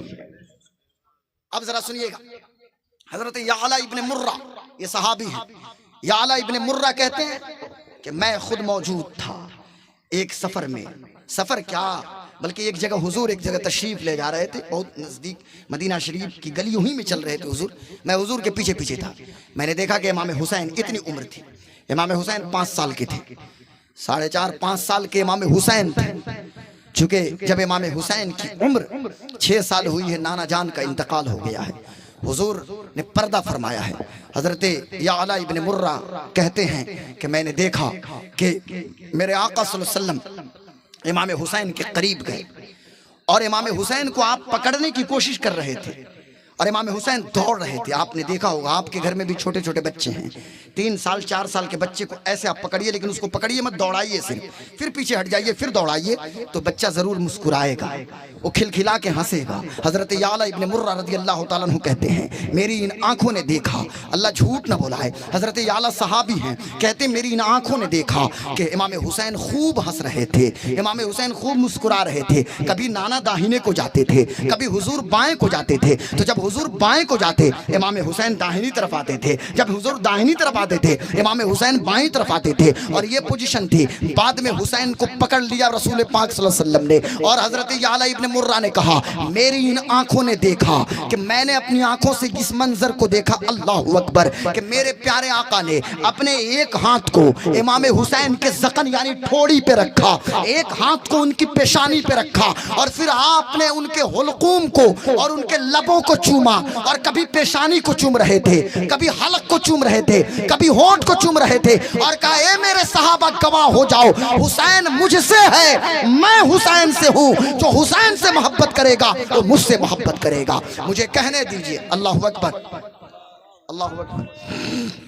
اب ذرا سنیے گا، حضرت یعلا ابن مرہ یہ صحابی ہیں، یعلا ابن مرہ کہتے ہیں کہ میں خود موجود تھا ایک سفر میں، سفر کیا بلکہ ایک جگہ حضور ایک جگہ تشریف لے جا رہے تھے، بہت نزدیک مدینہ شریف کی گلیوں ہی میں چل رہے تھے حضور، میں حضور کے پیچھے پیچھے تھا۔ میں نے دیکھا کہ امام حسین اتنی عمر تھی، امام حسین 5 سال کے تھے، 4.5-5 سال کے امام حسین تھے، چونکہ جب امام حسین کی عمر 6 سال ہوئی ہے نانا جان کا انتقال ہو گیا ہے، حضور نے پردہ فرمایا ہے۔ حضرت یعلا ابن مرہ کہتے ہیں کہ میں نے دیکھا کہ میرے آقا صلی اللہ علیہ وسلم امام حسین کے قریب گئے اور امام حسین کو آپ پکڑنے کی کوشش کر رہے تھے اور امام حسین دوڑ رہے تھے۔ آپ نے دیکھا ہوگا آپ کے گھر میں بھی چھوٹے چھوٹے بچے ہیں، 3 سال 4 سال کے بچے کو ایسے آپ پکڑیے، لیکن اس کو پکڑیے مت، دوڑائیے صرف، پھر پیچھے ہٹ جائیے، پھر دوڑائیے تو بچہ ضرور مسکرائے گا، وہ کھلکھلا کے ہنسے گا۔ حضرت یعلا ابن مرہ رضی اللہ تعالیٰ عنہ کہتے ہیں میری ان آنکھوں نے دیکھا، اللہ جھوٹ نہ بولا ہے، حضرت یعلا صحابی ہیں، کہتے ہیں میری ان آنکھوں نے دیکھا کہ امام حسین خوب ہنس رہے تھے، امام حسین خوب مسکرا رہے تھے، کبھی نانا داہنے کو جاتے تھے، کبھی حضور بائیں کو جاتے تھے، تو جب حضور بائیں کو جاتے امام حسین داہنی طرف آتے تھے، جب حضور داہنی طرف آتے تھے امام حسین بائیں طرف آتے تھے، اور یہ پوزیشن تھی۔ بعد میں حسین کو پکڑ لیا رسول پاک صلی اللہ علیہ وسلم نے، اور حضرت یعلا ابن مرہ نے کہا میری ان آنکھوں نے دیکھا کہ میں نے اپنی آنکھوں سے اس منظر کو دیکھا، اللہ اکبر، کہ میرے پیارے آقا نے اپنے ایک ہاتھ کو امام حسین کے ذقن یعنی ٹھوڑی پہ رکھا، ایک ہاتھ کو ان کی پیشانی پہ رکھا، اور پھر آپ نے ان کے حلقوم کو اور ان کے لبوں کو چوما، اور کبھی پیشانی کو چوم رہے تھے، کبھی حلق کو چوم رہے تھے، کبھی ہونٹ کو چوم رہے تھے، اور کہا اے میرے صحابہ گواہ ہو جاؤ حسین مجھ سے ہے، میں حسین سے ہوں، جو حسین سے محبت کرے گا وہ مجھ سے محبت کرے گا۔ مجھے کہنے دیجئے، اللہ اکبر اللہ اکبر۔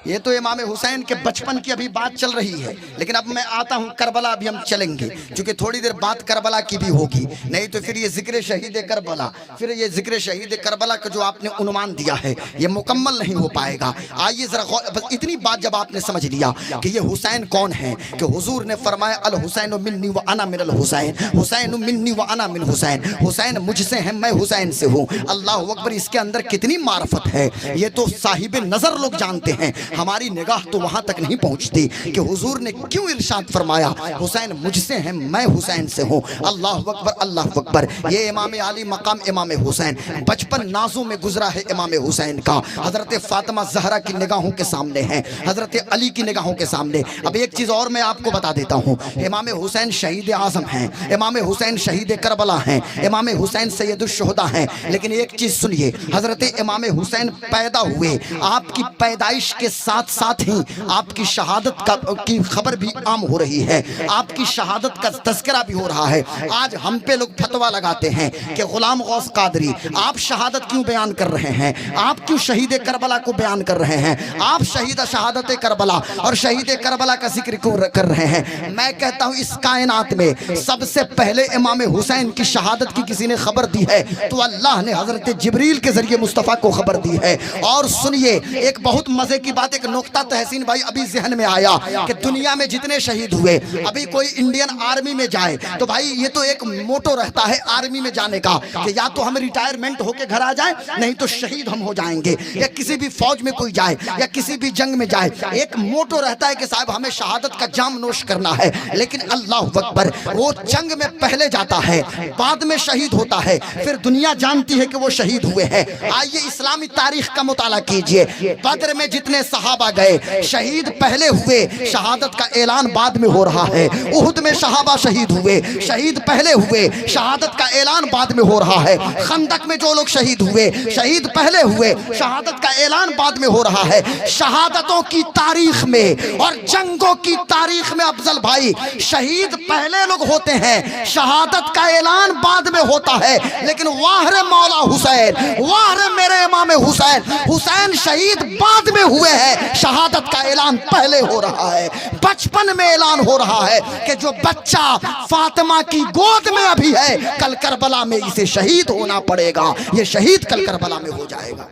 یہ تو امام حسین کے بچپن کی ابھی بات چل رہی ہے، لیکن اب میں آتا ہوں کربلا، ابھی ہم چلیں گے چونکہ تھوڑی دیر بعد کربلا کی بھی ہوگی، نہیں تو پھر یہ ذکر شہید کربلا، پھر یہ ذکر شہید کربلا کا جو آپ نے عنوان دیا ہے یہ مکمل نہیں ہو پائے گا۔ آئیے ذرا بس اتنی بات جب آپ نے سمجھ لیا کہ یہ حسین کون ہے، کہ حضور نے فرمایا الحسین منی وانا من الحسین، حسین منی وانا من حسین، حسین مجھ سے ہیں میں حسین سے ہوں۔ اللہ اکبر، اس کے اندر کتنی معرفت ہے، یہ تو صاحب نظر لوگ جانتے ہیں، ہماری نگاہ تو وہاں تک نہیں پہنچتی کہ حضور نے کیوں ارشاد فرمایا حسین مجھ سے ہیں میں حسین سے ہوں۔ اللہ اکبر اللہ اکبر۔ یہ امام علی مقام امام حسین، بچپن نازوں میں گزرا ہے امام حسین کا، حضرت فاطمہ زہرا کی نگاہوں کے سامنے ہے، حضرت علی کی نگاہوں کے سامنے۔ اب ایک چیز اور میں آپ کو بتا دیتا ہوں، امام حسین شہید اعظم ہیں، امام حسین شہید کربلا ہیں، امام حسین سید الشہداء ہیں، لیکن ایک چیز سنیے، حضرت امام حسین پیدا ہوئے، آپ کی پیدائش کے ساتھ ساتھ ہی آپ کی شہادت کی خبر بھی عام ہو رہی ہے، آپ کی شہادت کا تذکرہ بھی ہو رہا ہے۔ آج ہم پہ لوگ فتویٰ لگاتے ہیں کہ غلام غوث قادری آپ شہادت کیوں بیان کر رہے ہیں، آپ کیوں شہید کربلا کو بیان کر رہے ہیں، آپ شہادت کربلا اور شہید کربلا کا ذکر کیوں کر رہے ہیں؟ میں کہتا ہوں اس کائنات میں سب سے پہلے امام حسین کی شہادت کی کسی نے خبر دی ہے تو اللہ نے حضرت جبریل کے ذریعے مصطفیٰ کو خبر دی ہے۔ اور سنیے ایک بہت مزے کی بات، ایک نقطہ تحسین بھائی ابھی ذہن میں آیا کہ دنیا میں جتنے شہید ہوئے، ابھی کوئی انڈین آرمی میں جائے تو بھائی یہ تو ایک موٹو رہتا ہے آرمی میں جانے کا کہ یا تو ہم ریٹائرمنٹ ہو کے گھر آ جائیں نہیں تو شہید ہم ہو جائیں گے، یا کسی بھی فوج میں کوئی جائے یا کسی بھی جنگ میں جائے ایک موٹو رہتا ہے کہ صاحب ہمیں شہادت کا جام نوش کرنا ہے۔ لیکن اللہ اکبر، وہ جنگ میں پہلے جاتا ہے بعد میں شہید ہوتا ہے، پھر دنیا جانتی ہے کہ وہ شہید ہوئے ہیں۔ آئیے اسلامی تاریخ کا مطالعہ کیجئے، بدر میں جتنے صحابہ گئے شہید پہلے ہوئے، شہادت کا اعلان بعد میں ہو رہا ہے۔ احد میں صحابہ شہید ہوئے، شہید پہلے ہوئے، شہادت کا اعلان بعد میں ہو رہا ہے۔ خندق میں جو لوگ شہید ہوئے شہید پہلے ہوئے، شہادت کا اعلان بعد میں ہو رہا ہے۔ شہادتوں کی تاریخ میں اور جنگوں کی تاریخ میں افضل بھائی شہید پہلے لوگ ہوتے ہیں، شہادت کا اعلان بعد میں ہوتا ہے۔ لیکن واہ رے مولا حسین، واہ رے میرے امام حسین، حسین شہید بعد میں ہوئے ہیں، شہادت کا اعلان پہلے ہو رہا ہے۔ بچپن میں اعلان ہو رہا ہے کہ جو بچہ فاطمہ کی گود میں ابھی ہے کل کربلا میں اسے شہید ہونا پڑے گا، یہ شہید کل کربلا میں ہو جائے گا۔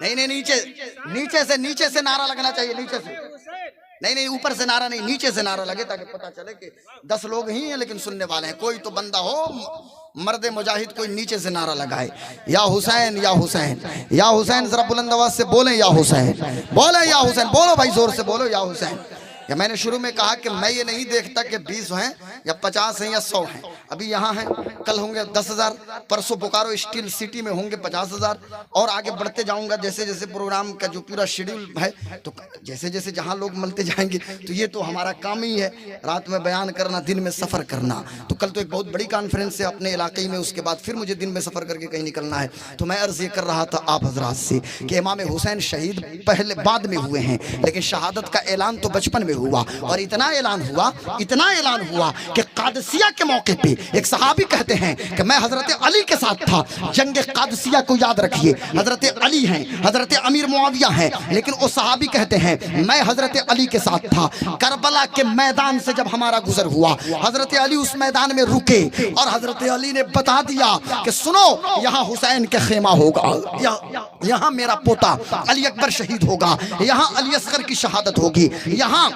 نہیں نیچے سے نعرہ لگنا چاہیے، نیچے سے نہیں اوپر سے نعرہ نہیں، نیچے سے نعرہ لگے تاکہ پتہ چلے کہ 10 لوگ ہی ہیں لیکن سننے والے ہیں۔ کوئی تو بندہ ہو مرد مجاہد کوئی نیچے سے نعرہ لگائے، یا حسین یا حسین یا حسین، ذرا بلند آواز سے بولیں یا حسین، بولیں یا حسین، بولو بھائی زور سے بولو یا حسین۔ یا میں نے شروع میں کہا کہ میں یہ نہیں دیکھتا کہ 20 ہیں یا 50 ہیں یا 100 ہیں، ابھی یہاں ہیں کل ہوں گے 10,000، پرسوں بوکارو اسٹیل سٹی میں ہوں گے 50,000، اور آگے بڑھتے جاؤں گا جیسے جیسے پروگرام کا جو پورا شیڈیول ہے تو جیسے جیسے جہاں لوگ ملتے جائیں گے تو یہ تو ہمارا کام ہی ہے، رات میں بیان کرنا دن میں سفر کرنا۔ تو کل تو ایک بہت بڑی کانفرنس ہے اپنے علاقے میں، اس کے بعد پھر مجھے دن میں سفر کر کے کہیں نکلنا ہے۔ تو میں عرض یہ کر رہا تھا آپ حضرات سے کہ امام حسین شہید پہلے بعد میں ہوئے ہیں لیکن شہادت کا اعلان تو بچپن میں ہوا، اور اتنا اعلان ہوا کہ قادسیہ کے موقع پہ ایک صحابی کہتے ہیں کہ میں حضرت علی کے ساتھ تھا۔ جنگ قادسیہ کو یاد رکھیے، حضرت علی ہیں، حضرت امیر معاویہ ہیں، لیکن وہ صحابی کہتے ہیں میں حضرت علی کے ساتھ تھا۔ کربلا کے میدان سے جب ہمارا گزر ہوا حضرت علی اس میدان میں رکے اور حضرت علی نے بتا دیا کہ سنو یہاں حسین کے خیمہ ہوگا، یہاں میرا پوتا علی اکبر شہید ہوگا، یہاں علی اصغر کی شہادت ہوگی، یہاں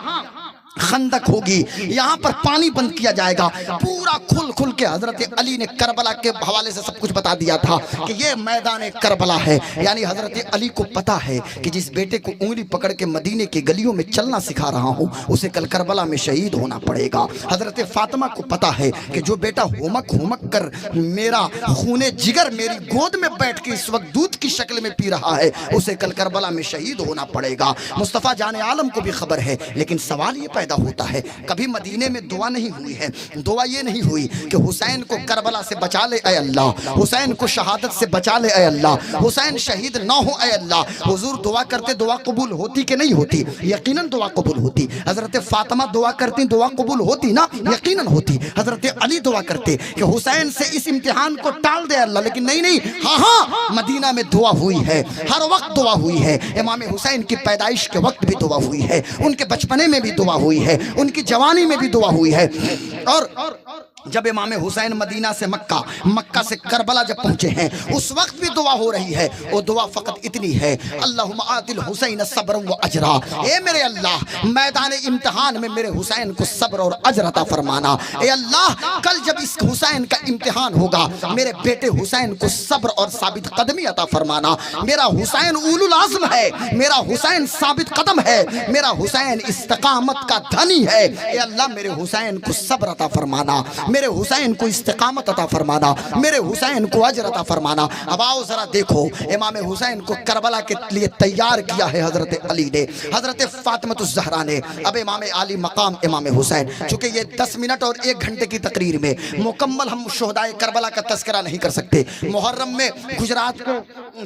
خندق ہوگی، یہاں پر پانی بند کیا جائے گا۔ پورا کھل کے حضرت علی نے کربلا کے حوالے سے سب کچھ بتا دیا تھا کہ یہ میدان کربلا ہے۔ یعنی حضرت علی کو پتا ہے کہ جس بیٹے کو انگلی پکڑ کے مدینے کے گلیوں میں چلنا سکھا رہا ہوں اسے کل کربلا میں شہید ہونا پڑے گا۔ حضرت فاطمہ کو پتا ہے کہ جو بیٹا ہومک کر میرا خون جگر میری گود میں بیٹھ کے اس وقت دودھ کی شکل میں پی رہا ہے اسے کل کربلا میں شہید ہونا پڑے گا۔ مصطفیٰ جان عالم کو بھی خبر ہے، لیکن سوال یہ پیدا ہوتا ہے کبھی مدینے میں دعا نہیں ہوئی ہے، دعا یہ نہیں ہوئی کہ حسین کو کربلا سے بچا لے اے اللہ، حسین کو شہادت سے بچا لے اے اللہ، حسین شہید نہ ہو اے اللہ۔ حضور دعا کرتے دعا قبول ہوتی کہ نہیں ہوتی؟ یقیناً دعا قبول ہوتی۔ حضرت فاطمہ دعا کرتی دعا قبول ہوتی نا؟ یقیناً ہوتی۔ حضرت علی دعا کرتے کہ حسین سے اس امتحان کو ٹال دے اللہ، لیکن نہیں، ہاں مدینہ میں دعا ہوئی ہے، ہر وقت دعا ہوئی ہے۔ امام حسین کی پیدائش کے وقت بھی دعا ہوئی ہے، ان کے بچپنے میں بھی دعا ہوئی ہے، ان کی جوانی میں بھی دعا ہوئی ہے۔ اور جب امام حسین مدینہ سے مکہ سے کربلا جب پہنچے ہیں اس وقت بھی دعا ہو رہی ہے۔ وہ دعا فقط اتنی ہے اللہم آت الحسین صبرا و اجرا، اے میرے اللہ میدان امتحان میں میرے حسین کو صبر اور اجر عطا فرمانا۔ اے اللہ کل جب اس حسین کا امتحان ہوگا میرے بیٹے حسین کو صبر اور ثابت قدمی عطا فرمانا۔ میرا حسین اولو العزم ہے، میرا حسین ثابت قدم ہے، میرا حسین استقامت کا دھنی ہے۔ اے اللہ میرے حسین کو صبر عطا فرمانا، میرے حسین کو استقامت عطا فرمانا، میرے حسین کو اجر عطا فرمانا۔ اب آؤ ذرا دیکھو امام حسین کو کربلا کے لیے تیار کیا ہے حضرت علی نے، حضرت فاطمہ الزہرا نے۔ اب امام علی مقام امام حسین، چونکہ یہ 10 منٹ اور 1 گھنٹے کی تقریر میں مکمل ہم شہدائے کربلا کا تذکرہ نہیں کر سکتے۔ محرم میں گجرات کو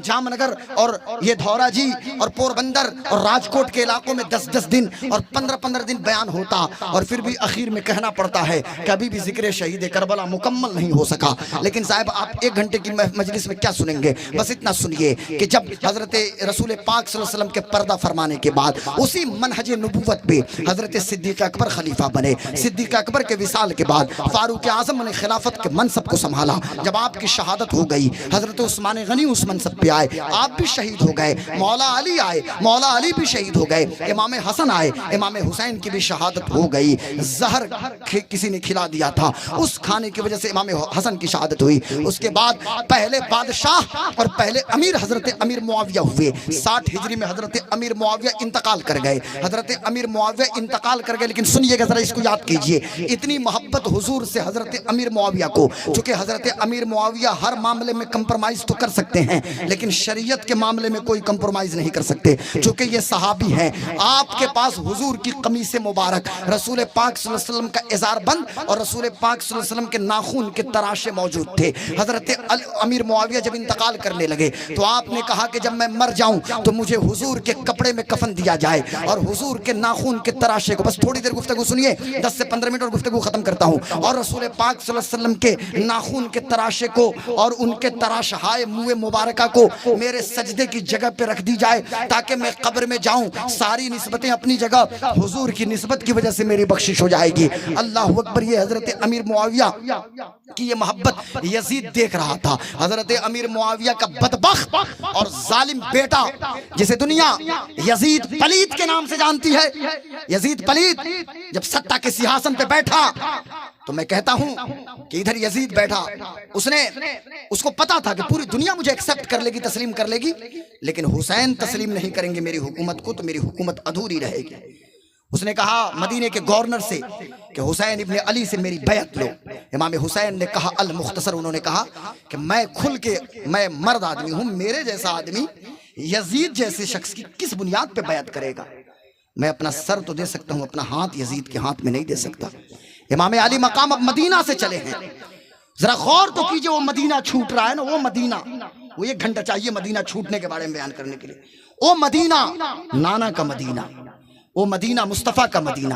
جامنگر اور یہ دھورا جی اور پوربندر اور راجکوٹ کے علاقوں میں 10-10 دن اور 15-15 دن بیان ہوتا، اور پھر بھی اخیر میں کہنا پڑتا ہے کہ ابھی بھی ذکر شہید کربلا مکمل نہیں ہو سکا۔ لیکن صاحب آپ 1 گھنٹے کی مجلس میں کیا سنیں گے؟ بس اتنا سنیے کہ جب حضرت رسول پاک صلی اللہ علیہ وسلم کے پردہ فرمانے کے بعد اسی منہج نبوت پہ حضرت صدیق اکبر خلیفہ بنے، صدیق اکبر کے وصال کے بعد فاروق اعظم نے خلافت کے منصب کو سنبھالا۔ جب آپ کی شہادت ہو گئی، حضرت عثمان غنی اس منصب پہ آئے، آپ بھی شہید ہو گئے، مولا علی آئے، مولا علی بھی شہید ہو گئے، امام حسن آئے، امام حسین کی بھی شہادت ہو گئی۔ زہر کسی نے کھلا دیا تھا، اس کھانے کی وجہ سے امام حسن کی شہادت ہوئی۔ اس کے بعد پہلے بادشاہ اور پہلے امیر حضرت امیر معاویہ ہوئے۔ 60 ہجری میں حضرت امیر معاویہ انتقال کر گئے، حضرت امیر معاویہ انتقال کر گئے۔ لیکن سنیے گا ذرا، اس کو یاد کیجئے، اتنی محبت حضور سے حضرت امیر معاویہ کو، چونکہ حضرت امیر معاویہ ہر معاملے میں کمپرمائز تو کر سکتے ہیں لیکن شریعت کے معاملے میں کوئی کمپرمائز نہیں کر سکتے، چونکہ یہ صحابی ہیں۔ آپ کے پاس حضور کی قمیص مبارک، رسول پاک صلی اللہ علیہ وسلم کا ازار بند اور رسول پاک صلی اللہ علیہ وسلم کے ناخون کے تراشے موجود تھے۔ حضرت امیر معاویہ جب انتقال کرنے لگے تو آپ نے کہا کہ جب میں مر جاؤں تو مجھے حضور کے کپڑے میں کفن دیا جائے اور حضور کے ناخون کے تراشے کو، بس تھوڑی دیر گفتگو سنیے، 10 سے 15 منٹ اور گفتگو ختم کرتا ہوں، اور رسول پاک صلی اللہ علیہ وسلم کے ناخون کے تراشے کو اور ان کے تراشہائے منہ مبارکہ کو میرے سجدے کی جگہ پہ رکھ دی جائے تاکہ میں قبر میں جاؤں، ساری نسبتیں اپنی جگہ، حضور کی نسبت کی وجہ سے میری بخشش ہو جائے گی۔ اللہ اکبر۔ یہ حضرت امیر معاویہ کی یہ محبت یزید دیکھ رہا تھا۔ حضرت امیر معاویہ کا بدبخت اور ظالم بیٹا جسے دنیا یزید پلید کے نام سے جانتی ہے، یزید پلید جب ستہ کے سیاہسن پہ بیٹھا تو میں کہتا ہوں کہ ادھر یزید بیٹھا، اس کو پتا تھا کہ پوری دنیا مجھے ایکسپٹ کر لے گی، تسلیم کر لے گی، لیکن حسین تسلیم نہیں کریں گے میری حکومت کو، تو میری حکومت ادھوری رہے گی۔ اس نے کہا مدینے کے گورنر سے کہ حسین ابن علی سے میری بیعت لو۔ امام حسین نے کہا المختصر، انہوں نے کہا کہ میں کھل کے، میں مرد آدمی ہوں، میرے جیسا آدمی یزید جیسے شخص کی کس بنیاد پہ بیعت کرے گا؟ میں اپنا سر تو دے سکتا ہوں، اپنا ہاتھ یزید کے ہاتھ میں نہیں دے سکتا۔ امام علی مقام اب مدینہ سے چلے ہیں، ذرا غور تو کیجئے، وہ مدینہ چھوٹ رہا ہے نا، وہ مدینہ، وہ 1 گھنٹہ چاہیے مدینہ چھوٹنے کے بارے میں بیان کرنے کے لیے۔ وہ مدینہ نانا کا مدینہ، وہ مدینہ مصطفیٰ کا مدینہ،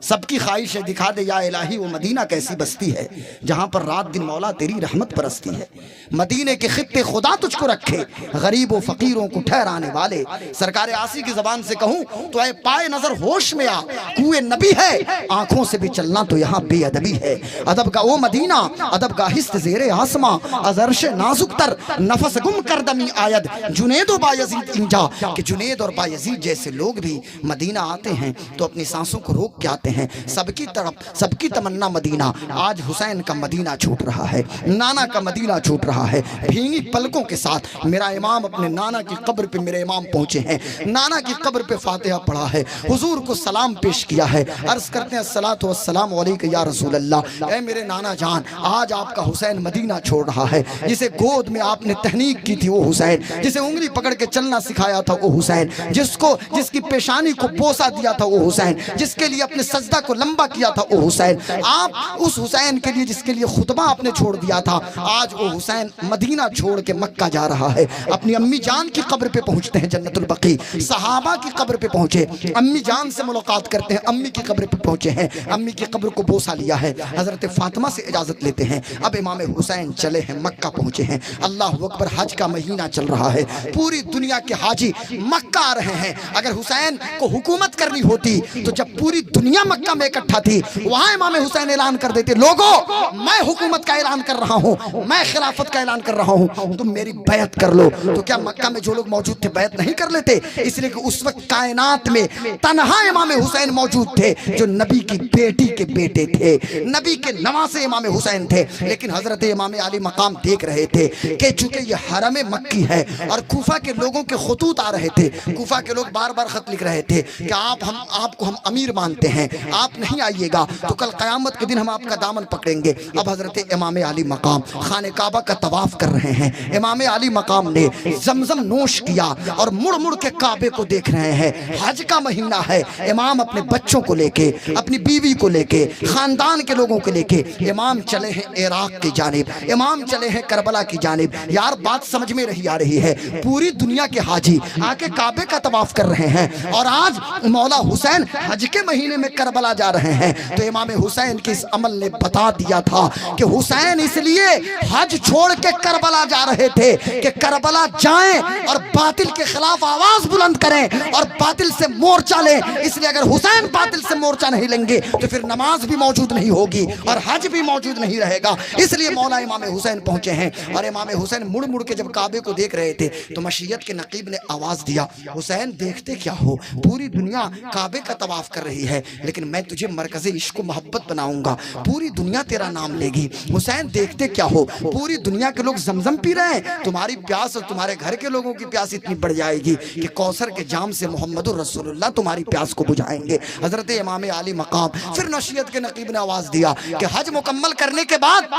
سب کی خواہش ہے دکھا دے یا الہی وہ مدینہ کیسی بستی ہے جہاں پر رات دن مولا تیری رحمت برستی ہے۔ مدینے کے خطے خدا تجھ کو رکھے، غریب و فقیروں کو ٹھہرانے والے۔ سرکار عاصی کی زبان سے کہوں تو اے پائے نظر ہوش میں آ، کوئے نبی ہے، آنکھوں سے بھی چلنا تو یہاں بے ادبی ہے۔ ادب کا وہ مدینہ، ادب کا ہست زیر آسماں، از عرش نازک تر نفس گم کردمی آید، جنید و بایزید اینجا، کہ جنید اور بایزید جیسے لوگ بھی مدینہ آتے ہیں تو اپنی سانسوں کو روک کے آتے ہیں۔ سب کی طرف، سب کی تمنا مدینہ۔ آج حسین کا مدینہ چھوٹ رہا ہے، نانا کا مدینہ چھوٹ رہا ہے۔ بھینگی پلکوں کے ساتھ میرا امام اپنے نانا کی قبر پہ، میرے امام پہنچے ہیں، نانا کی قبر پہ فاتحہ پڑھا ہے، حضور کو سلام پیش کیا ہے، عرض کرتے ہیں الصلاۃ والسلام علیک یا رسول اللہ۔ اے میرے نانا جان، آج آپ کا حسین مدینہ چھوڑ رہا ہے۔ جسے گود میں آپ نے تحنیک کی تھی وہ حسین، جسے انگلی پکڑ کے چلنا سکھایا تھا وہ حسین، جس کی پیشانی کو بوسہ دیا تھا وہ حسین، جس کے لیے اپنے سجدہ کو لمبا کیا تھا وہ حسین، آپ اس حسین کے لیے جس کے لیے خطبہ آپ نے چھوڑ دیا تھا، آج وہ حسین مدینہ چھوڑ کے مکہ جا رہا ہے۔ اپنی امی جان کی قبر پہ پہنچتے ہیں جنت البقیع، صحابہ کی قبر پہ پہنچے، امی جان سے ملاقات کرتے ہیں، امی کی قبر پہ پہنچے ہیں، امی کی قبر کو بوسہ لیا ہے، حضرت فاطمہ سے اجازت لیتے ہیں، اب امام حسین چلے ہیں، مکہ پہنچے ہیں۔ اللہ اکبر، حج کا مہینہ چل رہا ہے، پوری دنیا کے حاجی مکہ آ رہے ہیں۔ اگر حسین کو حکومت کرنی ہوتی تو جب پوری دنیا مکہ میں اکٹھا تھی وہاں امام حسین اعلان کر دیتے، لوگوں میں حکومت کا اعلان کر رہا ہوں، میں خلافت کا اعلان کر رہا ہوں، تم میری بیعت کر لو۔ تو کیا مکہ میں جو لوگ موجود تھے بیعت نہیں کر لیتے؟ اس لیے کہ اس وقت کائنات میں تنہا امام حسین موجود تھے جو نبی کی بیٹی کے بیٹے تھے، نبی کے نواسے امام حسین تھے۔ لیکن حضرت امام علی مقام دیکھ رہے تھے کہ چونکہ یہ حرم مکی ہے اور کوفہ کے لوگوں کے خطوط آ رہے تھے، کوفہ کے لوگ بار بار خط لکھ رہے تھے کہ آپ کو ہم امیر مانتے ہیں، آپ نہیں آئیے گا تو کل قیامت کے دن ہم آپ کا دامن پکڑیں گے۔ اب حضرت امام علی مقام خانہ کعبہ کا طواف کر رہے ہیں، امام علی مقام نے زمزم نوش کیا اور مڑ مڑ کے کعبے کو دیکھ رہے ہیں۔ حج کا مہینہ ہے، امام اپنے بچوں کو لے کے، اپنی بیوی کو لے کے، خاندان کے لوگوں کو لے کے امام چلے ہیں عراق کی جانب، امام چلے ہیں کربلا کی جانب۔ یار بات سمجھ میں رہی آ رہی ہے، پوری دنیا کے حاجی آ کے کعبے کا طواف کر رہے ہیں اور آج مولا حسین حج کے مہینے میں کربلا جا رہے ہیں۔ تو امام حسین کی اس عمل نے بتا دیا تھا کہ حسین اس لیے حج چھوڑ کے کربلا جا رہے تھے کہ کربلا جائیں اور باطل کے خلاف آواز بلند کریں اور باطل سے مورچہ لیں۔ اس لیے اگر حسین باطل سے مورچہ نہیں لیں گے تو پھر نماز بھی موجود نہیں ہوگی اور حج بھی موجود نہیں رہے گا۔ اس لیے مولا امام حسین پہنچے ہیں اور امام حسین مڑ مڑ کے جب کعبے کو دیکھ رہے تھے تو مشیت کے نقیب نے آواز دیا، حسین دیکھتے کیا ہو؟ پوری دنیا کعبے کا طواف کر رہی ہے لیکن میں تجھے مرکز عشق و محبت بناؤں گا، پوری دنیا تیرا نام لے گی۔ حسین دیکھتے کیا ہو؟ پوری دنیا کے لوگ زمزم پی رہے ہیں، تمہاری پیاس اور تمہارے گھر کے لوگوں کی پیاس اتنی بڑھ جائے گی کہ کوثر کے جام سے محمد الرسول اللہ تمہاری پیاس کو بجھائیں گے۔ حضرت امام علی مقام پھر نشیت کے نقیب نے آواز دیا کہ حج مکمل کرنے کے بعد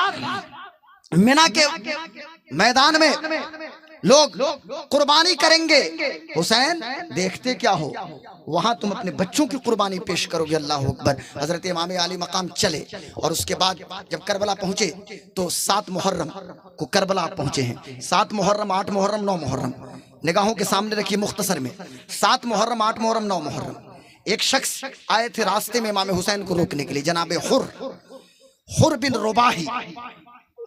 مینا کے میدان میں لوگ قربانی کریں گے، حسین دیکھتے کیا ہو؟ وہاں تم اپنے بچوں کی قربانی پیش کرو گے۔ اللہ اکبر۔ حضرت امام علی مقام چلے اور اس کے بعد جب کربلا پہنچے تو 7 محرم کو کربلا پہنچے ہیں۔ 7 محرم 8 محرم 9 محرم نگاہوں کے سامنے رکھیے مختصر میں۔ 7 محرم 8 محرم 9 محرم ایک شخص آئے تھے راستے میں امام حسین کو روکنے کے لیے، جناب حر بن رباحی،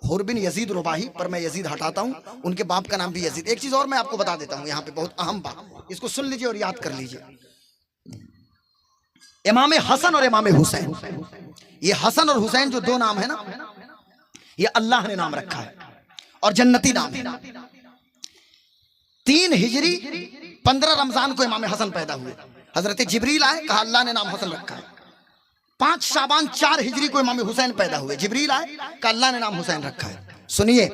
حر بن یزید رباحی، پر میں یزید ہٹاتا ہوں، ان کے باپ کا نام بھی یزید۔ ایک چیز اور میں آپ کو بتا دیتا ہوں یہاں پہ، بہت اہم بات، اس کو سن لیجئے اور یاد کر لیجئے۔ امام حسن اور امام حسین، یہ حسن اور حسین جو 2 نام ہے نا، یہ اللہ نے نام رکھا ہے اور جنتی نام ہے۔ 3 ہجری 15 رمضان کو امام حسن پیدا ہوئے، حضرت جبریل آئے، کہا اللہ نے نام حسن رکھا ہے۔ 5 شعبان 4 ہجری کو امام حسین پیدا ہوئے، جبریل آئے، کہا اللہ نے نام حسین رکھا ہے۔ سنیے،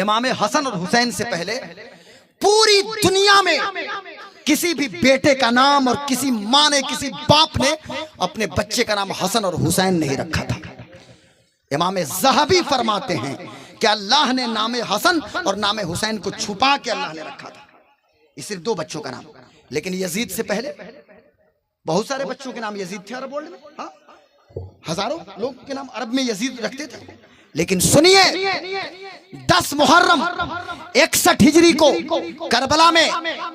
امام حسن اور حسین سے پہلے پوری دنیا میں کسی بھی بیٹے کا نام اور کسی ماں نے، کسی باپ نے اپنے بچے کا نام حسن اور حسین نہیں رکھا تھا۔ امام ذہبی فرماتے ہیں کہ اللہ نے نام حسن اور نام حسین کو چھپا کے اللہ نے رکھا تھا، یہ صرف 2 بچوں کا نام، لیکن یزید سے پہلے بہت سارے بچوں کے نام یزید تھے عرب ورلڈ میں، ہزاروں لوگ کے نام عرب میں یزید رکھتے تھے۔ لیکن سنیے، 10 محرم 61 ہجری کو کربلا میں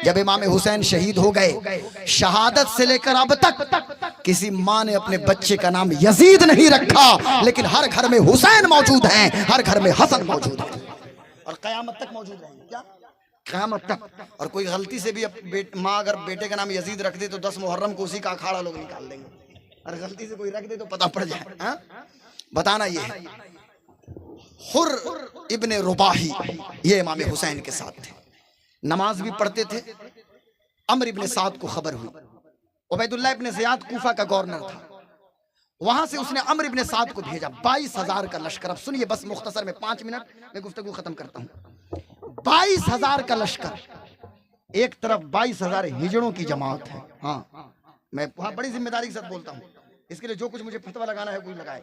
جب امام حسین شہید ہو گئے، شہادت سے لے کر اب تک کسی ماں نے اپنے بچے کا نام یزید نہیں رکھا، لیکن ہر گھر میں حسین موجود ہیں، ہر گھر میں حسن موجود ہے اور قیامت تک موجود رہیں گے۔ کیا؟ قیامت تک۔ اور کوئی غلطی سے بھی ماں اگر بیٹے کا نام یزید رکھ دے تو 10 محرم کو اسی کا اکھاڑا لوگ نکال دیں گے، اور غلطی سے کوئی رکھ دے تو پتہ پڑ جائے۔ بتانا یہ ہے، حر ابن رباحی یہ امام حسین کے ساتھ تھے، نماز بھی پڑھتے تھے۔ عمر ابن سعد کو خبر ہوئی، عبید اللہ ابن زیاد کوفہ کا گورنر تھا، وہاں سے اس نے عمر ابن سعد کو بھیجا، 22,000 کا لشکر۔ اب سنیے بس مختصر میں 5 منٹ میں گفتگو ختم کرتا ہوں۔ 22,000 کا لشکر، ایک طرف 22,000 ہجڑوں کی جماعت ہے۔ ہاں میں بڑی ذمہ داری کے ساتھ بولتا ہوں، اس کے لیے جو کچھ مجھے فتویٰ لگانا ہے کوئی لگائے۔